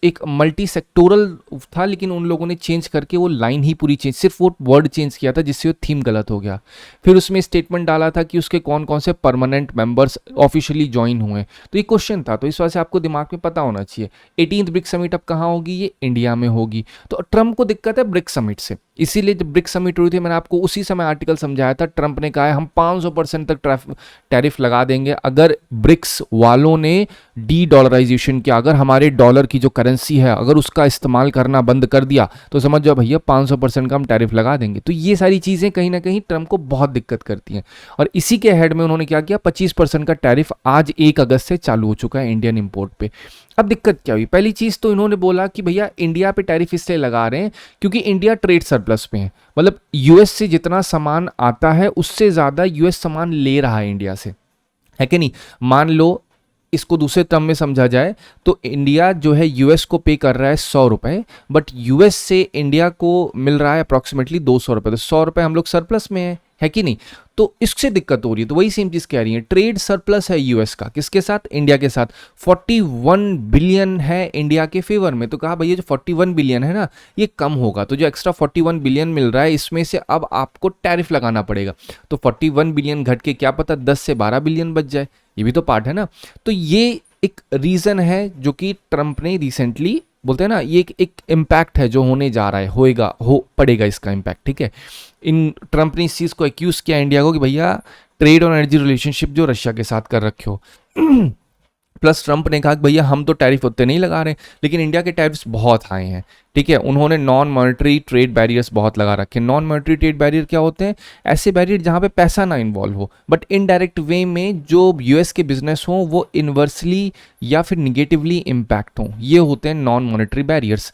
एक मल्टी सेक्टोरल था, लेकिन उन लोगों ने चेंज करके वो लाइन ही पूरी चेंज, सिर्फ वो वर्ड चेंज किया था जिससे वो थीम गलत हो गया। फिर उसमें स्टेटमेंट डाला था कि उसके कौन कौन से परमानेंट मेंबर्स ऑफिशियली ज्वाइन हुए, तो ये क्वेश्चन था, तो इस वजह से आपको दिमाग में पता होना चाहिए। 18th ब्रिक्स समिट अब कहाँ होगी, ये इंडिया में होगी। तो ट्रंप को दिक्कत है ब्रिक्स समिट से, इसीलिए जब ब्रिक्स समिट हुई थी मैंने आपको उसी समय आर्टिकल समझाया था, ट्रंप ने कहा है हम 500% तक टैरिफ लगा देंगे अगर ब्रिक्स वालों ने डी डॉलराइजेशन किया, अगर हमारे डॉलर की जो करेंसी है अगर उसका इस्तेमाल करना बंद कर दिया तो समझ जाओ भैया 500% का हम टैरिफ लगा देंगे। तो ये सारी चीज़ें कहीं ना कहीं ट्रंप को बहुत दिक्कत करती हैं, और इसी के हेड में उन्होंने क्या किया, 25% का टैरिफ आज 1 अगस्त से चालू हो चुका है इंडियन इंपोर्ट पे। अब दिक्कत क्या हुई, पहली चीज़ तो इन्होंने बोला कि भैया इंडिया पे टैरिफ इसलिए लगा रहे हैं क्योंकि इंडिया ट्रेड सरप्लस में है, मतलब यूएस से जितना सामान आता है उससे ज़्यादा यूएस सामान ले रहा है इंडिया से, है कि नहीं। मान लो इसको दूसरे टर्म में समझा जाए तो इंडिया जो है यूएस को पे कर रहा है 100 रुपये, बट यूएस से इंडिया को मिल रहा है अप्रॉक्सीमेटली 200 रुपये, तो 100 रुपये हम लोग सरप्लस में है कि नहीं। तो इससे दिक्कत हो रही है, तो वही सेम चीज़ कह रही है, ट्रेड सरप्लस है यूएस का, किसके साथ, इंडिया के साथ। 41 बिलियन है इंडिया के फेवर में, तो कहा भैया जो 41 बिलियन है ना ये कम होगा, तो जो एक्स्ट्रा 41 बिलियन मिल रहा है इसमें से अब आपको टैरिफ लगाना पड़ेगा, तो 41 बिलियन घट के क्या पता 10 से 12 बिलियन बच जाए, ये भी तो पार्ट है ना। तो ये एक रीज़न है जो कि ट्रंप ने रिसेंटली, बोलते हैं ना ये एक इम्पैक्ट है जो होने जा रहा है, हो पड़ेगा इसका इम्पैक्ट, ठीक है। इन ट्रंप ने इस चीज़ को एक्यूज किया इंडिया को कि भैया ट्रेड और एनर्जी रिलेशनशिप जो रशिया के साथ कर रखे हो। प्लस ट्रंप ने कहा कि भैया हम तो टैरिफ उतने नहीं लगा रहे, लेकिन इंडिया के टैरिफ्स बहुत हाई हैं, ठीक है। उन्होंने नॉन मॉनेटरी ट्रेड बैरियर्स बहुत लगा रखे। नॉन मॉनेटरी ट्रेड बैरियर क्या होते हैं, ऐसे बैरियर जहाँ पे पैसा ना इन्वॉल्व हो, बट इनडायरेक्ट वे में जो यूएस के बिजनेस हो वो इन्वर्सली या फिर निगेटिवली इम्पैक्ट हो, ये होते हैं non monetary barriers.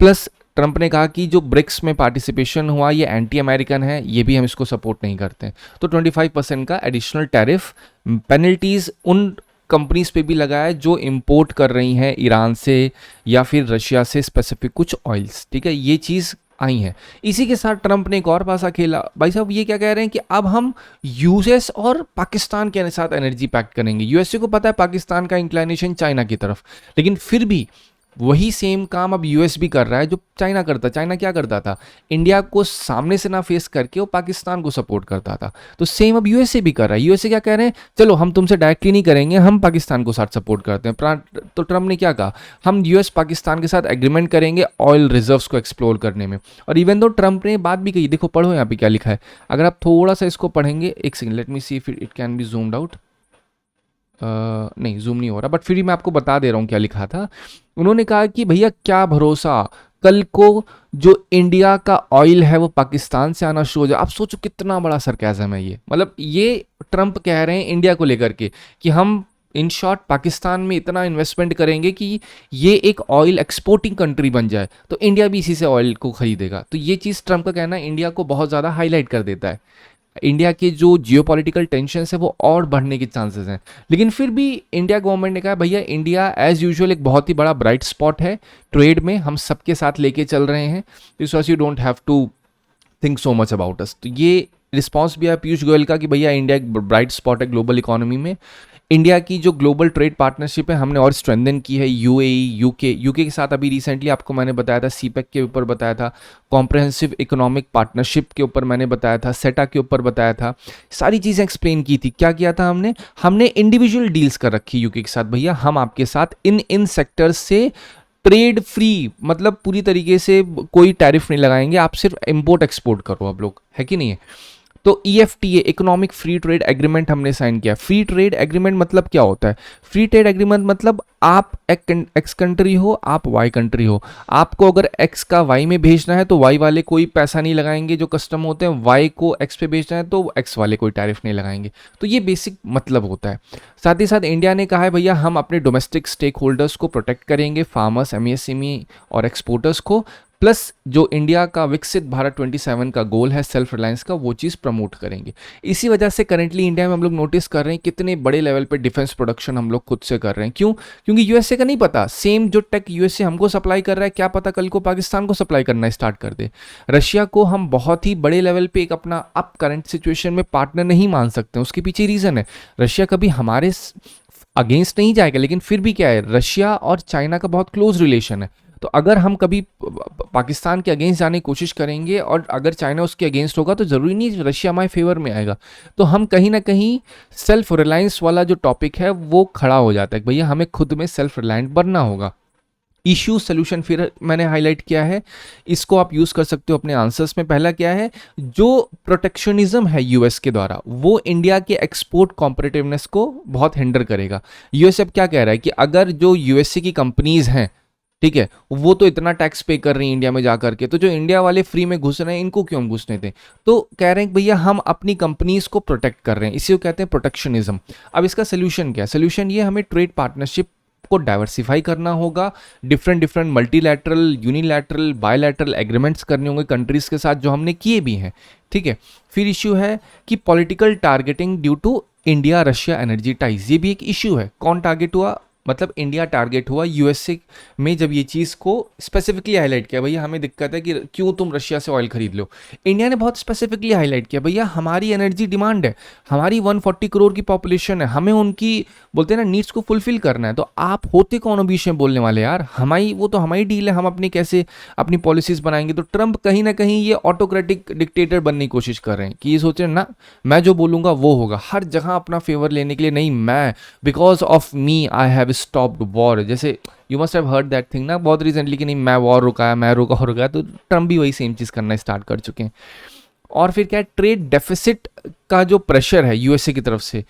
Plus Trump ने कहा कि जो ब्रिक्स में पार्टिसिपेशन हुआ ये एंटी अमेरिकन है, ये भी हम इसको सपोर्ट नहीं करते, तो 25% का एडिशनल टैरिफ पेनल्टीज उन कंपनीज पे भी लगा है जो इंपोर्ट कर रही हैं ईरान से या फिर रशिया से स्पेसिफिक कुछ ऑयल्स, ठीक है, ये चीज़ आई है। इसी के साथ ट्रंप ने एक और पासा खेला, भाई साहब ये क्या कह रहे हैं कि अब हम यूएस और पाकिस्तान के साथ एनर्जी पैक्ट करेंगे। यूएसए को पता है पाकिस्तान का इंक्लाइनेशन चाइना की तरफ, लेकिन फिर भी वही सेम काम अब यूएस भी कर रहा है जो चाइना करता। चाइना क्या करता था, इंडिया को सामने से ना फेस करके वो पाकिस्तान को सपोर्ट करता था, तो सेम अब यूएसए भी कर रहा है। यूएसए क्या कह रहे हैं, चलो हम तुमसे डायरेक्टली नहीं करेंगे, हम पाकिस्तान को साथ सपोर्ट करते हैं। तो ट्रंप ने क्या कहा, हम यूएस पाकिस्तान के साथ एग्रीमेंट करेंगे ऑयल रिजर्व्स को एक्सप्लोर करने में। और इवन दो ट्रंप ने बात भी कही, देखो पढ़ो यहाँ पे क्या लिखा है, अगर आप थोड़ा सा इसको पढ़ेंगे, एक second let me see if it can B zoomed out, नहीं जूम नहीं हो रहा, बट फिर भी मैं आपको बता दे रहा हूँ क्या लिखा था। उन्होंने कहा कि भैया क्या भरोसा कल को जो इंडिया का ऑयल है वो पाकिस्तान से आना शुरू हो जाए। आप सोचो कितना बड़ा सरकाज़म है ये, मतलब ये ट्रंप कह रहे हैं इंडिया को लेकर के कि हम इन शॉर्ट पाकिस्तान में इतना इन्वेस्टमेंट करेंगे कि ये एक ऑयल एक्सपोर्टिंग कंट्री बन जाए, तो इंडिया भी इसी से ऑयल को खरीदेगा। तो ये चीज़ ट्रंप का कहना है इंडिया को बहुत ज़्यादा हाईलाइट कर देता है, इंडिया के जो जियोपॉलिटिकल टेंशन्स है वो और बढ़ने के चांसेस हैं। लेकिन फिर भी इंडिया गवर्नमेंट ने कहा भैया इंडिया एज यूजुअल एक बहुत ही बड़ा ब्राइट स्पॉट है ट्रेड में, हम सबके साथ लेके चल रहे हैं, इस वजह you don't have to think so much about us. तो ये रिस्पॉन्स भी है पीयूष गोयल का कि भैया इंडिया एक ब्राइट स्पॉट है ग्लोबल इकोनॉमी में। इंडिया की जो ग्लोबल ट्रेड पार्टनरशिप है हमने और स्ट्रेंथन की है। यूएई, यूके के साथ अभी रिसेंटली आपको मैंने बताया था, सीपेक के ऊपर बताया था, कॉम्प्रहेंसिव इकोनॉमिक पार्टनरशिप के ऊपर मैंने बताया था, सेटा के ऊपर बताया था, सारी चीज़ें एक्सप्लेन की थी। क्या किया था हमने? हमने इंडिविजुअल डील्स कर रखी यूके के साथ, भैया हम आपके साथ इन सेक्टर्स से ट्रेड फ्री, मतलब पूरी तरीके से कोई टैरिफ नहीं लगाएंगे, आप सिर्फ इंपोर्ट एक्सपोर्ट करो आप लोग, है कि नहीं है। तो EFTA economic free trade agreement हमने साइन किया। फ्री ट्रेड एग्रीमेंट मतलब क्या होता है? फ्री ट्रेड एग्रीमेंट मतलब आप एक्स कंट्री हो, आप वाई कंट्री हो, आपको अगर एक्स का वाई में भेजना है तो वाई वाले कोई पैसा नहीं लगाएंगे जो कस्टम होते हैं, वाई को एक्स पे भेजना है तो एक्स वाले कोई टैरिफ नहीं लगाएंगे। तो ये बेसिक मतलब होता है। साथ ही साथ इंडिया ने कहा है भैया हम अपने डोमेस्टिक स्टेक होल्डर्स को प्रोटेक्ट करेंगे, फार्मर्स, MSME और एक्सपोर्टर्स को, प्लस जो इंडिया का विकसित भारत 27 का गोल है सेल्फ रिलायंस का, वो चीज़ प्रमोट करेंगे। इसी वजह से करेंटली इंडिया में हम लोग नोटिस कर रहे हैं कितने बड़े लेवल पे डिफेंस प्रोडक्शन हम लोग खुद से कर रहे हैं। क्यों? क्योंकि यूएसए का नहीं पता, सेम जो टेक यूएसए हमको सप्लाई कर रहा है, क्या पता कल को पाकिस्तान को सप्लाई करना स्टार्ट कर दे। रशिया को हम बहुत ही बड़े लेवल पे एक अपना अप करंट सिचुएशन में पार्टनर नहीं मान सकते। उसके पीछे रीज़न है, रशिया कभी हमारे अगेंस्ट नहीं जाएगा, लेकिन फिर भी क्या है, रशिया और चाइना का बहुत क्लोज रिलेशन है। तो अगर हम कभी पाकिस्तान के अगेंस्ट जाने की कोशिश करेंगे और अगर चाइना उसके अगेंस्ट होगा तो ज़रूरी नहीं रशिया हमारे फेवर में आएगा। तो हम कहीं ना कहीं सेल्फ रिलायंस वाला जो टॉपिक है वो खड़ा हो जाता है, भैया हमें खुद में सेल्फ रिलायंट बनना होगा। इश्यू सोल्यूशन फिर मैंने हाईलाइट किया है, इसको आप यूज़ कर सकते हो अपने आंसर्स में। पहला क्या है, जो प्रोटेक्शनिज्म है यूएस के द्वारा वो इंडिया के एक्सपोर्ट कॉम्पिटिटिवनेस को बहुत हिंडर करेगा। यूएस अब क्या कह रहा है कि अगर जो यूएसए की कंपनीज हैं, ठीक है, वो तो इतना टैक्स पे कर रही हैं इंडिया में जाकर के, तो जो इंडिया वाले फ्री में घुस रहे हैं इनको क्यों हम घुसने दें। तो कह रहे हैं कि भैया हम अपनी कंपनीज को प्रोटेक्ट कर रहे हैं, इसी को कहते हैं प्रोटेक्शनिज्म। अब इसका सोल्यूशन क्या है? सोल्यूशन ये हमें ट्रेड पार्टनरशिप को डाइवर्सिफाई करना होगा, different multilateral, unilateral, bilateral agreements करने होंगे कंट्रीज के साथ, जो हमने किए भी हैं, ठीक है। फिर इश्यू है कि political targeting due to India Russia energy ties, ये भी एक इश्यू है। कौन टारगेट हुआ? मतलब इंडिया टारगेट हुआ यूएसए में, जब ये चीज़ को स्पेसिफिकली हाईलाइट किया, भैया हमें दिक्कत है कि क्यों तुम रशिया से ऑयल खरीद लो। इंडिया ने बहुत स्पेसिफिकली हाईलाइट किया, भैया हमारी एनर्जी डिमांड है, हमारी 140 करोड़ की पॉपुलेशन है, हमें उनकी बोलते हैं ना नीड्स को फुलफिल करना है। तो आप होते कौन बीच में बोलने वाले यार, हमारी वो तो हमारी डील है, हम अपनी कैसे अपनी पॉलिसीज बनाएंगे। तो ट्रंप कहीं ना कहीं ये ऑटोक्रेटिक डिक्टेटर बनने की कोशिश कर रहे हैं कि ये सोच रहे हैं ना मैं जो बोलूँगा वो होगा, हर जगह अपना फेवर लेने के लिए, नहीं मैं because of me I have stopped war. जैसे you must have heard that thing ना बहुत रिसेंटली कि नहीं मैं वॉर रुकाया, मैं रुका। तो ट्रम्प भी वही सेम चीज़ करना स्टार्ट कर चुके हैं। और फिर क्या है, ट्रेड डेफिसिट का जो प्रेशर है यूएसए की तरफ से,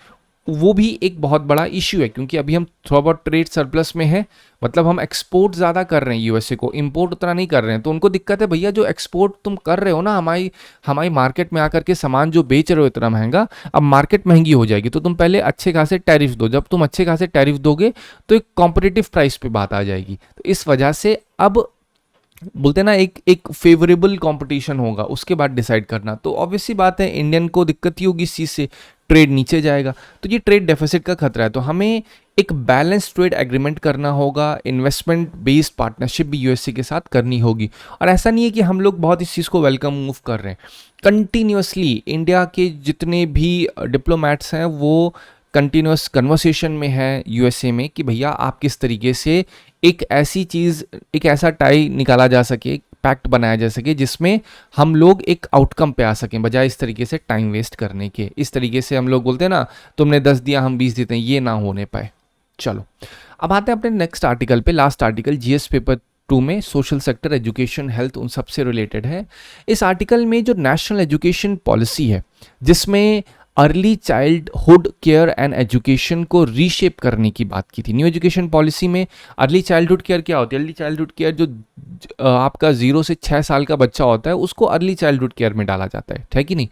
वो भी एक बहुत बड़ा इश्यू है, क्योंकि अभी हम थोड़ा बहुत ट्रेड सरप्लस में है, मतलब हम एक्सपोर्ट ज़्यादा कर रहे हैं यूएसए को, इंपोर्ट उतना नहीं कर रहे हैं। तो उनको दिक्कत है, भैया जो एक्सपोर्ट तुम कर रहे हो ना हमारी मार्केट में आकर के सामान जो बेच रहे हो इतना महंगा, अब मार्केट महंगी हो जाएगी, तो तुम पहले अच्छे खासे टैरिफ दो। जब तुम अच्छे खासे टैरिफ दोगे तो एक कॉम्पिटिटिव प्राइस पे बात आ जाएगी। तो इस वजह से अब बोलते हैं ना एक फेवरेबल कंपटीशन होगा, उसके बाद डिसाइड करना। तो ऑब्वियसली बात है इंडियन को दिक्कत ही होगी इस चीज़ से, ट्रेड नीचे जाएगा। तो ये ट्रेड डेफिसिट का खतरा है। तो हमें एक बैलेंस ट्रेड एग्रीमेंट करना होगा, इन्वेस्टमेंट बेस्ड पार्टनरशिप भी यूएसए के साथ करनी होगी। और ऐसा नहीं है कि हम लोग बहुत इस चीज़ को वेलकम मूव कर रहे हैं, कंटिन्यूसली इंडिया के जितने भी डिप्लोमैट्स हैं वो कंटिन्यूस कन्वर्सेशन में है यूएसए में कि भैया आप किस तरीके से एक ऐसी चीज़, एक ऐसा टाई निकाला जा सके, पैक्ट बनाया जा सके जिसमें हम लोग एक आउटकम पे आ सकें, बजाय इस तरीके से टाइम वेस्ट करने के। इस तरीके से हम लोग बोलते हैं ना तुमने 10 दिया हम 20 देते हैं, ये ना होने पाए। चलो अब आते हैं अपने नेक्स्ट आर्टिकल पे। लास्ट आर्टिकल जीएस पेपर 2 में सोशल सेक्टर, एजुकेशन, हेल्थ उन सबसे रिलेटेड है। इस आर्टिकल में जो नेशनल एजुकेशन पॉलिसी है जिसमें early childhood care and education को रीशेप करने की बात की थी। न्यू एजुकेशन पॉलिसी में अर्ली चाइल्डहुड केयर क्या होती है? अर्ली चाइल्डहुड केयर जो आपका 0 से 6 साल का बच्चा होता है उसको अर्ली चाइल्डहुड केयर में डाला जाता है कि नहीं?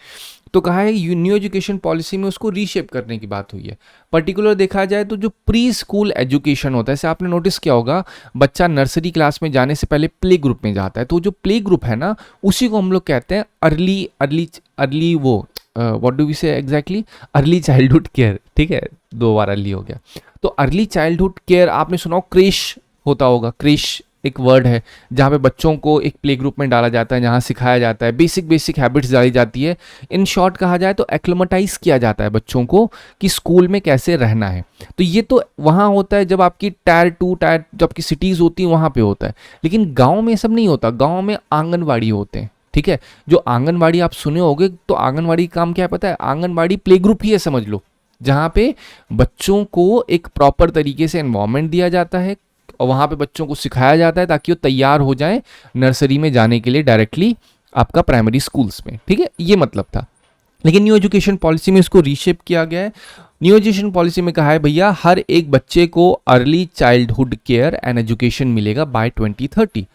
तो कहा है न्यू एजुकेशन पॉलिसी में उसको रीशेप करने की बात हुई है। पर्टिकुलर देखा जाए तो जो प्री स्कूल एजुकेशन होता है, जैसे आपने नोटिस किया होगा बच्चा नर्सरी क्लास में जाने से पहले प्ले ग्रुप में जाता है, तो जो प्ले ग्रुप है ना उसी को हम लोग कहते हैं अर्ली वो व्हाट डू वी से एग्जैक्टली, अर्ली चाइल्डहुड केयर। ठीक है, 2 बार अर्ली हो गया। तो अर्ली चाइल्डहुड केयर आपने सुना हो, क्रेश होता होगा, क्रेश एक वर्ड है जहाँ पे बच्चों को एक प्ले ग्रुप में डाला जाता है, जहाँ सिखाया जाता है, बेसिक हैबिट्स डाली जाती है। इन शॉर्ट कहा जाए तो एक्लिमेटाइज किया जाता है बच्चों को कि स्कूल में कैसे रहना है। तो ये तो वहाँ होता है जब आपकी टायर 2 टायर जब आपकी सिटीज़ होती हैं वहाँ पे होता है, लेकिन गाँव में सब नहीं होता। गाँव में आंगनवाड़ी होते हैं, ठीक है। जो आंगनवाड़ी आप सुने होंगे, तो आंगनवाड़ी का काम क्या है पता है? आंगनवाड़ी प्ले ग्रुप ही है समझ लो, जहाँ पे बच्चों को एक प्रॉपर तरीके से एनवायरनमेंट दिया जाता है और वहाँ पे बच्चों को सिखाया जाता है ताकि वो तैयार हो जाएं नर्सरी में जाने के लिए डायरेक्टली आपका प्राइमरी स्कूल्स में, ठीक है। ये मतलब था। लेकिन न्यू एजुकेशन पॉलिसी में इसको रीशेप किया गया है। न्यू एजुकेशन पॉलिसी में कहा है भैया हर एक बच्चे को early childhood care and education मिलेगा बाय 2030।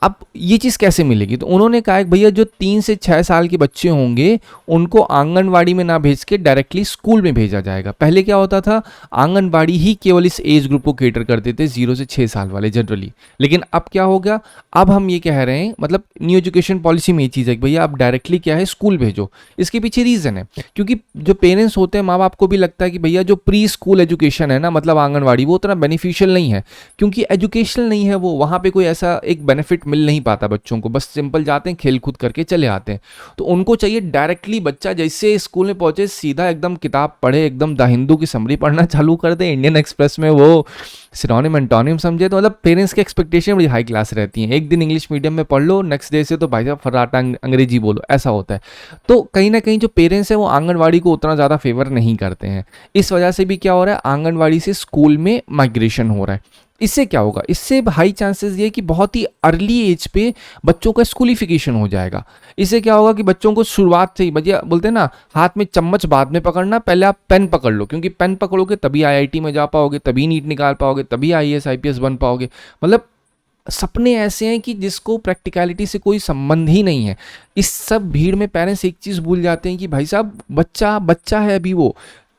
अब ये चीज़ कैसे मिलेगी? तो उन्होंने कहा है भैया जो 3 से 6 साल के बच्चे होंगे उनको आंगनवाड़ी में ना भेज के डायरेक्टली स्कूल में भेजा जाएगा। पहले क्या होता था, आंगनवाड़ी ही केवल इस एज ग्रुप को केटर करते थे 0 से 6 साल वाले जनरली। लेकिन अब क्या हो गया, अब हम ये कह रहे हैं, मतलब न्यू एजुकेशन पॉलिसी में ये चीज़ है कि भैया आप डायरेक्टली क्या है स्कूल भेजो। इसके पीछे रीज़न है क्योंकि जो पेरेंट्स होते हैं, माँ बाप को भी लगता है कि भैया जो प्री स्कूल एजुकेशन है ना, मतलब आंगनवाड़ी, वो उतना बेनिफिशियल नहीं है क्योंकि एजुकेशनल नहीं है वो। वहाँ पे कोई ऐसा एक बेनिफिट मिल नहीं पाता बच्चों को, बस सिंपल जाते हैं खेल कूद करके चले आते हैं। तो उनको चाहिए डायरेक्टली बच्चा जैसे स्कूल में पहुंचे सीधा एकदम किताब पढ़े, एकदम द हिंदू की समरी पढ़ना चालू कर दे, इंडियन एक्सप्रेस में वो सिनोनिम एंटोनिम समझे। तो मतलब पेरेंट्स की एक्सपेक्टेशन बड़ी हाई क्लास रहती हैं। एक दिन इंग्लिश मीडियम में पढ़ लो, नेक्स्ट डे से तो भाई साहब फर्राटा अंग्रेजी बोलो, ऐसा होता है। तो कहीं ना कहीं जो पेरेंट्स हैं वो आंगनवाड़ी को उतना ज़्यादा फेवर नहीं करते हैं। इस वजह से भी क्या हो रहा है, आंगनवाड़ी से स्कूल में माइग्रेशन हो रहा है। इससे क्या होगा, इससे हाई चांसेस ये कि बहुत ही अर्ली एज पे बच्चों का स्कूलिफिकेशन हो जाएगा। इससे क्या होगा कि बच्चों को शुरुआत से ही, भैया बोलते हैं ना हाथ में चम्मच बाद में पकड़ना, पहले आप पेन पकड़ लो, क्योंकि पेन पकड़ोगे तभी आईआईटी में जा पाओगे, तभी नीट निकाल पाओगे, तभी आईएएस आईपीएस बन पाओगे। मतलब सपने ऐसे हैं कि जिसको प्रैक्टिकलिटी से कोई संबंध ही नहीं है। इस सब भीड़ में पेरेंट्स एक चीज़ भूल जाते हैं कि भाई साहब बच्चा बच्चा है, अभी वो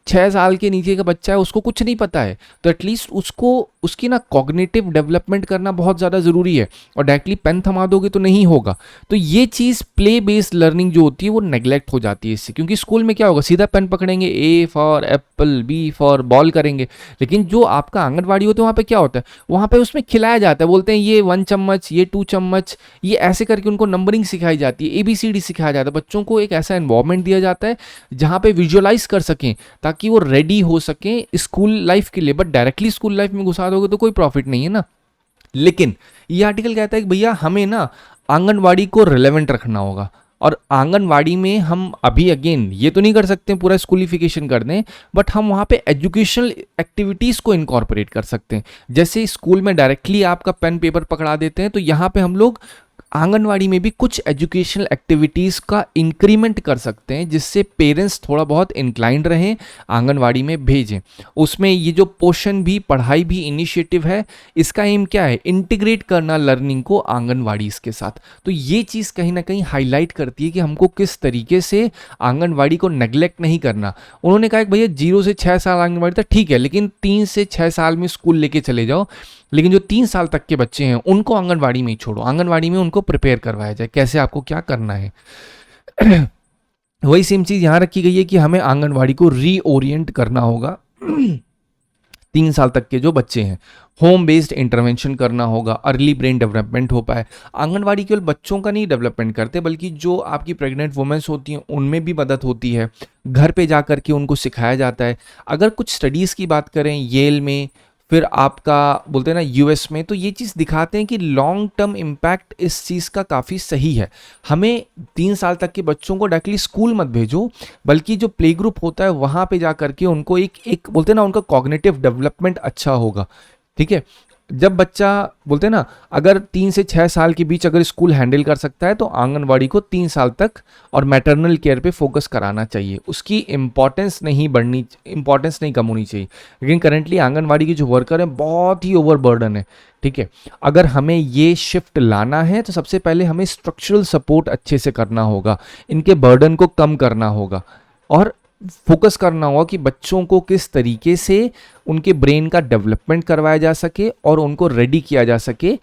6 साल के नीचे का बच्चा है, उसको कुछ नहीं पता है, तो एटलीस्ट उसको उसकी ना कॉग्निटिव डेवलपमेंट करना बहुत ज़्यादा ज़रूरी है। और डायरेक्टली पेन थमा दोगे तो नहीं होगा। तो ये चीज़ प्ले बेस्ड लर्निंग जो होती है वो नेग्लेक्ट हो जाती है इससे, क्योंकि स्कूल में क्या होगा, सीधा पेन पकड़ेंगे, A for apple, B for ball करेंगे। लेकिन जो आपका आंगनवाड़ी होता है वहाँ पे क्या होता है, वहाँ पे उसमें खिलाया जाता है, बोलते हैं ये 1 चम्मच, ये 2 चम्मच, ये ऐसे करके उनको नंबरिंग सिखाई जाती है, ABCD सिखाया जाता है। बच्चों को एक ऐसा एनवायरनमेंट दिया जाता है जहाँ पे विजुअलाइज कर सकें ताकि वो रेडी हो सकें स्कूल लाइफ के लिए। बट डायरेक्टली स्कूल लाइफ में घुसा दोगे तो कोई प्रॉफिट नहीं है ना। लेकिन ये आर्टिकल कहता है कि भैया हमें ना आंगनवाड़ी को रिलेवेंट रखना होगा, और आंगनवाड़ी में हम अभी अगेन ये तो नहीं कर सकते पूरा स्कूलिफिकेशन कर दें, बट हम वहाँ पे एजुकेशनल एक्टिविटीज़ को इनकॉर्पोरेट कर सकते हैं। जैसे स्कूल में डायरेक्टली आपका पेन पेपर पकड़ा देते हैं, तो यहाँ पे हम लोग आंगनवाड़ी में भी कुछ एजुकेशनल एक्टिविटीज़ का इंक्रीमेंट कर सकते हैं, जिससे पेरेंट्स थोड़ा बहुत इंक्लाइंड रहें, आंगनवाड़ी में भेजें। उसमें ये जो पोषण भी, पढ़ाई भी इनिशिएटिव है, इसका एम क्या है, इंटीग्रेट करना लर्निंग को आंगनवाड़ी के साथ। तो ये चीज़ कहीं ना कहीं हाईलाइट करती है कि हमको किस तरीके से आंगनवाड़ी को नेग्लेक्ट नहीं करना। उन्होंने कहा कि भैया 0 से 6 साल आंगनवाड़ी तक ठीक है, लेकिन 3 से 6 साल में स्कूल लेके चले जाओ, लेकिन जो 3 साल तक के बच्चे हैं उनको आंगनवाड़ी में ही छोड़ो, आंगनवाड़ी में उनको प्रिपेयर करवाया जाए कैसे आपको क्या करना है। वही सेम चीज़ यहाँ रखी गई है कि हमें आंगनवाड़ी को रीओरिएंट करना होगा। 3 साल तक के जो बच्चे हैं, होम बेस्ड इंटरवेंशन करना होगा, अर्ली ब्रेन डेवलपमेंट हो पाए। आंगनवाड़ी केवल बच्चों का नहीं डेवलपमेंट करते, बल्कि जो आपकी प्रेग्नेंट वुमेन्स होती हैं उनमें भी मदद होती है। घर पे जा कर के उनको सिखाया जाता है। अगर कुछ स्टडीज़ की बात करें येल में, फिर आपका बोलते हैं ना यूएस में, तो ये चीज़ दिखाते हैं कि लॉन्ग टर्म इम्पैक्ट इस चीज़ का काफ़ी सही है। हमें 3 साल तक के बच्चों को डायरेक्टली स्कूल मत भेजो, बल्कि जो प्ले ग्रुप होता है वहाँ पे जा करके उनको एक बोलते हैं ना उनका कॉग्निटिव डेवलपमेंट अच्छा होगा। ठीक है, जब बच्चा बोलते हैं ना अगर 3 से 6 साल के बीच अगर स्कूल हैंडल कर सकता है, तो आंगनवाड़ी को 3 साल तक और मैटरनल केयर पे फोकस कराना चाहिए। उसकी इंपॉर्टेंस नहीं कम होनी चाहिए। लेकिन करंटली आंगनवाड़ी के जो वर्कर हैं बहुत ही ओवरबर्डन है। ठीक है, अगर हमें ये शिफ्ट लाना है तो सबसे पहले हमें स्ट्रक्चरल सपोर्ट अच्छे से करना होगा, इनके बर्डन को कम करना होगा, और फोकस करना होगा कि बच्चों को किस तरीके से उनके ब्रेन का डेवलपमेंट करवाया जा सके और उनको रेडी किया जा सके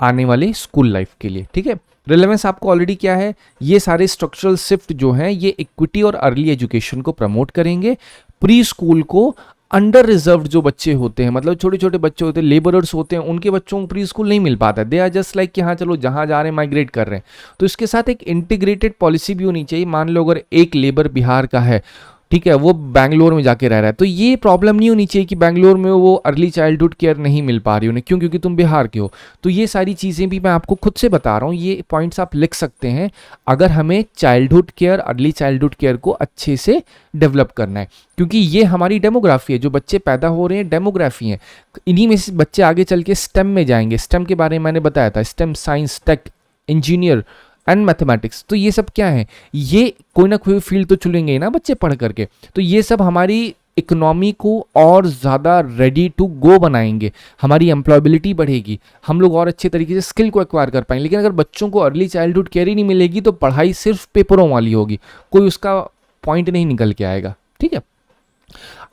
आने वाले स्कूल लाइफ के लिए। ठीक है, रिलेवेंस आपको ऑलरेडी क्या है, ये सारे स्ट्रक्चरल शिफ्ट जो हैं ये इक्विटी और अर्ली एजुकेशन को प्रमोट करेंगे। प्री स्कूल को अंडर रिजर्व्ड जो बच्चे होते हैं, मतलब छोटे छोटे बच्चे होते हैं, लेबरर्स होते हैं, उनके बच्चों को प्री स्कूल नहीं मिल पाता। दे आर जस्ट लाइक कि हाँ चलो जहाँ जा रहे हैं माइग्रेट कर रहे हैं। तो इसके साथ एक इंटीग्रेटेड पॉलिसी भी होनी चाहिए। मान लो अगर एक लेबर बिहार का है, ठीक है, वो बैंगलोर में जाके रह रहा है, तो ये प्रॉब्लम नहीं होनी चाहिए कि बैंगलोर में वो अर्ली चाइल्डहुड केयर नहीं मिल पा रही उन्हें, क्यों? क्योंकि तुम बिहार के हो। तो ये सारी चीज़ें भी मैं आपको खुद से बता रहा हूँ, ये पॉइंट्स आप लिख सकते हैं अगर हमें childhood care, early childhood care को अच्छे से डेवलप करना है, क्योंकि ये हमारी डेमोग्राफी है। जो बच्चे पैदा हो रहे हैं डेमोग्राफी है, इन्हीं में से बच्चे आगे चल के स्टेम में जाएंगे। स्टेम के बारे में मैंने बताया था, STEM science, tech, engineer and mathematics. तो ये सब क्या है, ये कोई ना कोई फील्ड तो चुनेंगे ही ना बच्चे पढ़ करके। तो ये सब हमारी इकोनॉमी को और ज़्यादा रेडी टू गो बनाएंगे, हमारी एम्प्लॉयबिलिटी बढ़ेगी, हम लोग और अच्छे तरीके से स्किल को एक्वायर कर पाएंगे। लेकिन अगर बच्चों को अर्ली चाइल्डहुड केयर ही नहीं मिलेगी तो पढ़ाई सिर्फ पेपरों वाली होगी, कोई उसका पॉइंट नहीं निकल के आएगा। ठीक है,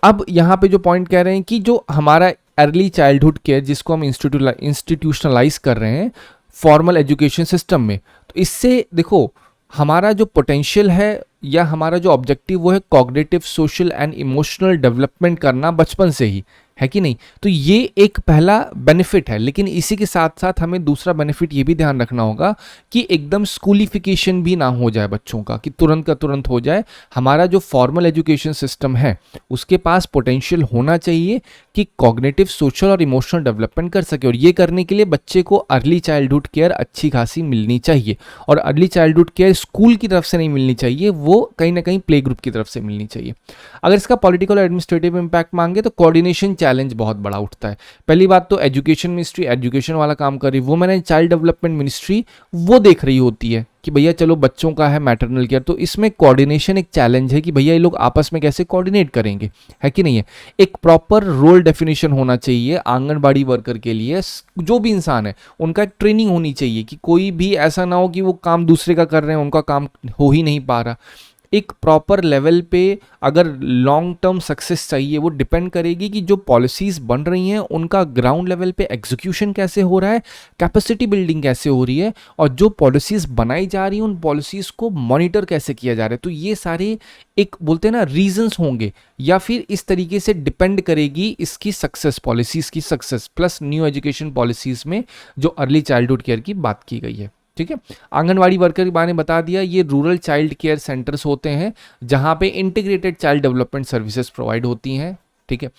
अब यहाँ पे जो पॉइंट कह रहे हैं कि जो हमारा अर्ली चाइल्डहुड केयर जिसको हम इंस्टीट्यूशनलाइज कर रहे हैं फॉर्मल एजुकेशन सिस्टम में, तो इससे देखो हमारा जो पोटेंशियल है या हमारा जो ऑब्जेक्टिव वो है cognitive, social and emotional development करना बचपन से ही, है कि नहीं? तो ये एक पहला बेनिफिट है। लेकिन इसी के साथ साथ हमें दूसरा बेनिफिट ये भी ध्यान रखना होगा कि एकदम स्कूलिफिकेशन भी ना हो जाए बच्चों का, कि तुरंत का तुरंत हो जाए। हमारा जो फॉर्मल एजुकेशन सिस्टम है उसके पास पोटेंशियल होना चाहिए कि कॉग्निटिव, सोशल और इमोशनल डेवलपमेंट कर सके। और ये करने के लिए बच्चे को अर्ली चाइल्डहुड केयर अच्छी खासी मिलनी चाहिए। और अर्ली चाइल्डहुड केयर स्कूल की तरफ से नहीं मिलनी चाहिए, वो कहीं ना कहीं प्ले ग्रुप की तरफ से मिलनी चाहिए। अगर इसका पॉलिटिकल और एडमिनिस्ट्रेटिव इंपैक्ट मांगे तो कोऑर्डिनेशन चैलेंज बहुत बड़ा उठता है। पहली बात तो एजुकेशन मिनिस्ट्री एजुकेशन वाला काम कर रही, women and child development ministry वो देख रही होती है कि भैया चलो बच्चों का है मैटरनल केयर, तो इसमें कोऑर्डिनेशन एक चैलेंज है कि भैया ये लोग आपस में कैसे कोऑर्डिनेट करेंगे, है कि नहीं है? एक प्रॉपर रोल डेफिनेशन होना चाहिए आंगनबाड़ी वर्कर के लिए। जो भी इंसान है उनका एक ट्रेनिंग होनी चाहिए कि कोई भी ऐसा ना हो कि वो काम दूसरे का कर रहे हैं, उनका काम हो ही नहीं पा रहा। एक प्रॉपर लेवल पे अगर लॉन्ग टर्म सक्सेस चाहिए, वो डिपेंड करेगी कि जो पॉलिसीज़ बन रही हैं उनका ग्राउंड लेवल पे एग्जीक्यूशन कैसे हो रहा है, कैपेसिटी बिल्डिंग कैसे हो रही है, और जो पॉलिसीज़ बनाई जा रही हैं उन पॉलिसीज़ को मॉनिटर कैसे किया जा रहा है। तो ये सारे एक बोलते हैं ना रीजंस होंगे, या फिर इस तरीके से डिपेंड करेगी इसकी सक्सेस, पॉलिसीज़ की success, plus new education policies में जो अर्ली चाइल्डहुड केयर की बात की गई है। ठीक है, आंगनवाड़ी वर्कर के बारे में बता दिया। ये रूरल चाइल्ड केयर सेंटर्स होते हैं जहां पे integrated child development services provide होती हैं। ठीक है,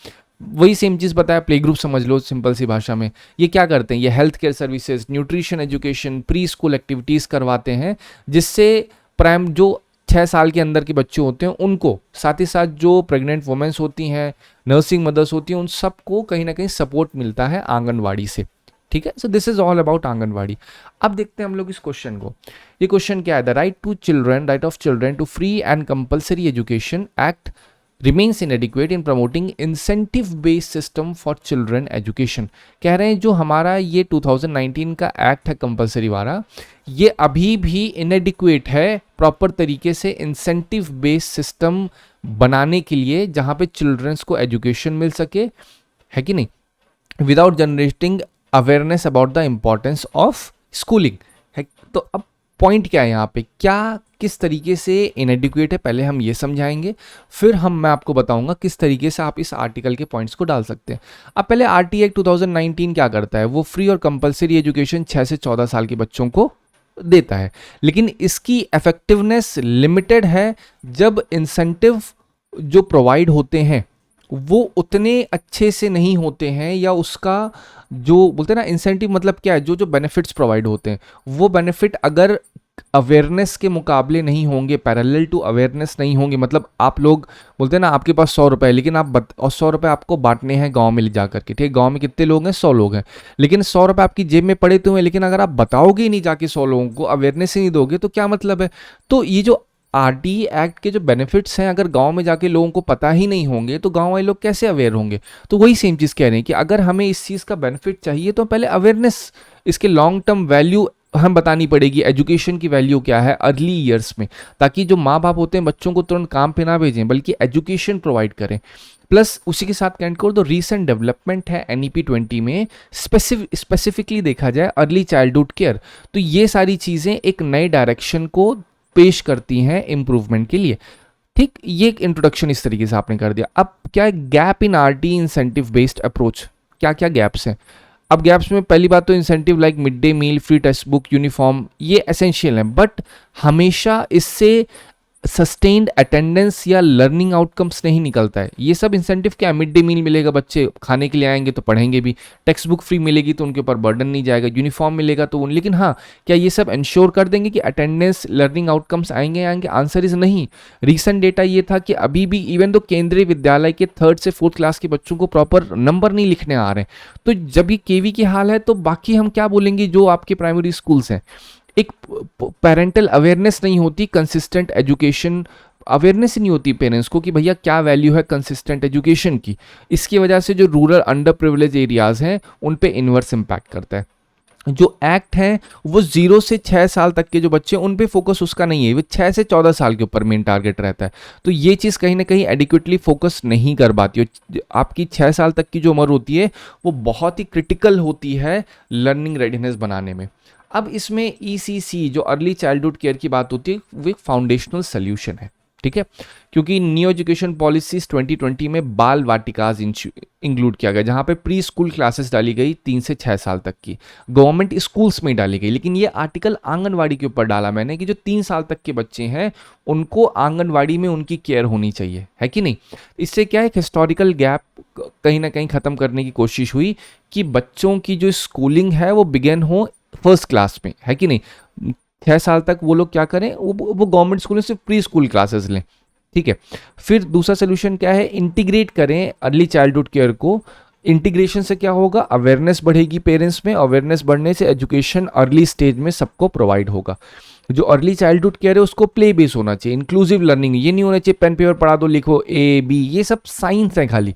वही सेम चीज़ बताया, प्ले ग्रुप समझ लो सिंपल सी भाषा में। ये क्या करते हैं, ये health care services, nutrition education, pre school activities करवाते हैं, जिससे प्राइम जो 6 साल के अंदर के बच्चे होते हैं उनको, साथ ही साथ जो प्रेग्नेंट वुमेन्स होती हैं, नर्सिंग मदर्स होती हैं, उन सबको कहीं ना कहीं सपोर्ट मिलता है आंगनवाड़ी से। ठीक है, so this is all about anganwadi. अब देखते हैं हम लोग इस क्वेश्चन को। ये क्वेश्चन क्या है, the right of children to free and compulsory education act remains inadequate in promoting incentive based system for children education. कह रहे हैं जो हमारा ये 2019 का एक्ट है कंपल्सरी वाला, ये अभी भी इनएडिक्वेट है प्रॉपर तरीके से इंसेंटिव बेस्ड सिस्टम बनाने के लिए, जहाँ पे चिल्ड्रंस को एजुकेशन मिल सके, है कि नहीं, without generating awareness about the importance of schooling है। तो अब पॉइंट क्या है यहाँ पे, क्या किस तरीके से इनएडिक्वेट है, पहले हम ये समझाएंगे, फिर मैं आपको बताऊंगा किस तरीके से आप इस आर्टिकल के पॉइंट्स को डाल सकते हैं। अब पहले आरटी एक्ट 2019 क्या करता है, वो फ्री और कंपलसरी एजुकेशन 6 से 14 साल के बच्चों को देता है, लेकिन इसकी इफेक्टिवनेस लिमिटेड है जब इंसेंटिव जो प्रोवाइड होते हैं वो उतने अच्छे से नहीं होते हैं, या उसका जो बोलते हैं ना इंसेंटिव मतलब क्या है, जो बेनिफिट्स प्रोवाइड होते हैं वो बेनिफिट अगर अवेयरनेस के मुकाबले नहीं होंगे, पैरेलल टू अवेयरनेस नहीं होंगे। मतलब आप लोग बोलते हैं ना आपके पास 100 रुपये, लेकिन और 100 रुपये आपको बांटने हैं गांव में ले जा करके, ठीक है, गांव में कितने लोग हैं, 100 लोग हैं, लेकिन 100 रुपये आपकी जेब में पड़े तो हैं, लेकिन अगर आप बताओगे ही नहीं जाके 100 लोगों को, अवेयरनेस ही नहीं दोगे तो क्या मतलब है। तो ये जो आरटी एक्ट के जो बेनिफिट्स हैं, अगर गांव में जाके लोगों को पता ही नहीं होंगे तो गांव वाले लोग कैसे अवेयर होंगे। तो वही सेम चीज़ कह रहे हैं कि अगर हमें इस चीज़ का बेनिफिट चाहिए तो पहले अवेयरनेस, इसके लॉन्ग टर्म वैल्यू हम बतानी पड़ेगी, एजुकेशन की वैल्यू क्या है अर्ली ईयर्स में, ताकि जो माँ बाप होते हैं बच्चों को तुरंत काम पे ना भेजें बल्कि एजुकेशन प्रोवाइड करें। प्लस उसी के साथ कैंट कर दो रीसेंट डेवलपमेंट है NEP 20 में स्पेसिफिकली देखा जाए अर्ली चाइल्डहुड केयर, तो ये सारी चीज़ें एक नए डायरेक्शन को पेश करती हैं इम्प्रूवमेंट के लिए। ठीक, ये एक इंट्रोडक्शन इस तरीके से आपने कर दिया। अब क्या है gap in RT incentive based approach, क्या क्या गैप्स हैं। अब गैप्स में पहली बात तो incentive like mid day meal, free text book, uniform, ये एसेंशियल है, बट हमेशा इससे सस्टेन्ड अटेंडेंस या लर्निंग आउटकम्स नहीं निकलता है। ये सब इंसेंटिव क्या है, मिड डे मील मिलेगा, बच्चे खाने के लिए आएंगे तो पढ़ेंगे भी, टेक्स्ट बुक फ्री मिलेगी तो उनके ऊपर बर्डन नहीं जाएगा, यूनिफॉर्म मिलेगा तो लेकिन हाँ, क्या ये सब इंश्योर कर देंगे कि अटेंडेंस लर्निंग आउटकम्स आएंगे? आंसर इज नहीं। रिसेंट डेटा ये था कि अभी भी इवन तो केंद्रीय विद्यालय के 3rd से 4th क्लास के बच्चों को प्रॉपर नंबर नहीं लिखने आ रहे हैं। तो जब ये केवी की हाल है तो बाकी हम क्या बोलेंगे जो आपके प्राइमरी स्कूल्स हैं। एक पेरेंटल अवेयरनेस नहीं होती, कंसिस्टेंट एजुकेशन अवेयरनेस ही नहीं होती पेरेंट्स को कि भैया क्या वैल्यू है कंसिस्टेंट एजुकेशन की। इसकी वजह से जो रूरल अंडर प्रिविलेज एरियाज हैं उन पे इन्वर्स इम्पैक्ट करता है। जो एक्ट है वो 0 से 6 साल तक के जो बच्चे उन पे फोकस उसका नहीं है, वो 6 से 14 साल के ऊपर मेन टारगेट रहता है। तो ये चीज़ कहीं ना कहीं एडिक्वेटली फोकस नहीं कर पाती है। आपकी 6 साल तक की जो उम्र होती है वो बहुत ही क्रिटिकल होती है लर्निंग रेडीनेस बनाने में। अब इसमें ECC जो अर्ली चाइल्डहुड केयर की बात होती है वो एक फाउंडेशनल सोल्यूशन है, ठीक है, क्योंकि न्यू एजुकेशन पॉलिसीज 2020 में बाल वाटिकाज इंक्लूड किया गया, जहां पे प्री स्कूल क्लासेस डाली गई 3 से 6 साल तक की, गवर्नमेंट स्कूल्स में डाली गई। लेकिन ये आर्टिकल आंगनवाड़ी के ऊपर डाला मैंने कि जो 3 साल तक के बच्चे हैं उनको आंगनवाड़ी में उनकी केयर होनी चाहिए, है कि नहीं। इससे क्या है, एक हिस्टोरिकल गैप कहीं ना कहीं खत्म करने की कोशिश हुई कि बच्चों की जो स्कूलिंग है वो बिगेन हो 1st क्लास में, है कि नहीं। 6 साल तक वो लोग क्या करें, वो गवर्नमेंट स्कूल में सिर्फ प्री स्कूल क्लासेस लें, ठीक है। फिर दूसरा सोल्यूशन क्या है, इंटीग्रेट करें अर्ली चाइल्डहुड केयर को। इंटीग्रेशन से क्या होगा, अवेयरनेस बढ़ेगी पेरेंट्स में, अवेयरनेस बढ़ने से एजुकेशन अर्ली स्टेज में सबको प्रोवाइड होगा। जो अर्ली चाइल्डहुड केयर है उसको प्ले बेस होना चाहिए, इंक्लूसिव लर्निंग, ये नहीं होना चाहिए पेन पेपर पढ़ा दो लिखो A B, ये सब साइंस है खाली।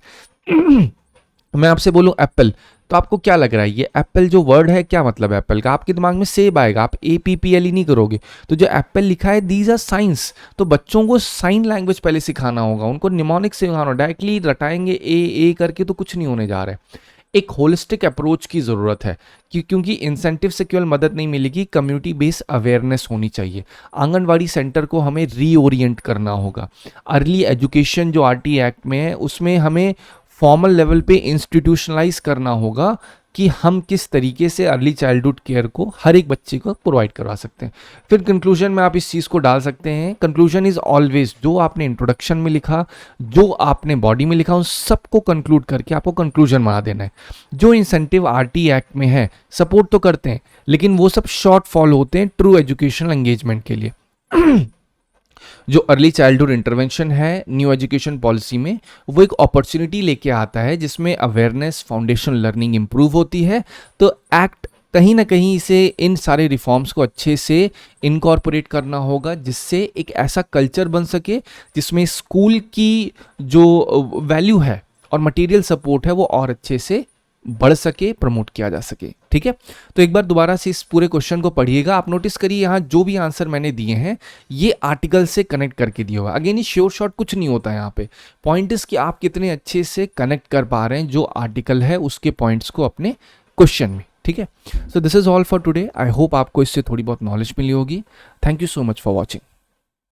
मैं आपसे बोलूं एप्पल, तो आपको क्या लग रहा है ये एप्पल जो वर्ड है क्या मतलब है एप्पल का, आपके दिमाग में सेब आएगा, आप APPLE नहीं करोगे। तो जो एप्पल लिखा है दीज आर साइंस। तो बच्चों को साइन लैंग्वेज पहले सिखाना होगा, उनको निमोनिक सिखाना, डायरेक्टली रटाएंगे ए करके तो कुछ नहीं होने जा रहा है। एक होलिस्टिक अप्रोच की ज़रूरत है क्योंकि इंसेंटिव से केवल मदद नहीं मिलेगी, कम्युनिटी बेस्ड अवेयरनेस होनी चाहिए। आंगनवाड़ी सेंटर को हमें रीओरिएंट करना होगा। अर्ली एजुकेशन जो RT एक्ट में है उसमें हमें फॉर्मल लेवल पे इंस्टीट्यूशनलाइज करना होगा कि हम किस तरीके से अर्ली चाइल्डहुड केयर को हर एक बच्चे को प्रोवाइड करवा सकते हैं। फिर कंक्लूजन में आप इस चीज़ को डाल सकते हैं, कंक्लूजन इज ऑलवेज, जो आपने इंट्रोडक्शन में लिखा, जो आपने बॉडी में लिखा, उन सबको कंक्लूड करके आपको कंक्लूजन बना देना है। जो इंसेंटिव RT एक्ट में है सपोर्ट तो करते हैं, लेकिन वो सब शॉर्ट फॉल होते हैं ट्रू एजुकेशनल एंगेजमेंट के लिए। जो अर्ली चाइल्डहुड इंटरवेंशन है न्यू एजुकेशन पॉलिसी में, वो एक अपॉर्चुनिटी लेके आता है जिसमें अवेयरनेस, फाउंडेशन लर्निंग इंप्रूव होती है। तो एक्ट कहीं ना कहीं इसे इन सारे रिफॉर्म्स को अच्छे से इनकॉर्पोरेट करना होगा, जिससे एक ऐसा कल्चर बन सके जिसमें स्कूल की जो वैल्यू है और मटेरियल सपोर्ट है वो और अच्छे से बढ़ सके, प्रमोट किया जा सके, ठीक है। तो एक बार दोबारा से इस पूरे क्वेश्चन को पढ़िएगा। आप नोटिस करिए यहाँ जो भी आंसर मैंने दिए हैं ये आर्टिकल से कनेक्ट करके दिया हुआ है। अगेन ये श्योर शॉर्ट कुछ नहीं होता है यहाँ पे, पॉइंट इज कि आप कितने अच्छे से कनेक्ट कर पा रहे हैं जो आर्टिकल है उसके पॉइंट्स को अपने क्वेश्चन में, ठीक है। So this is all for today. I hope आपको इससे थोड़ी बहुत नॉलेज मिली होगी। Thank you so much for watching.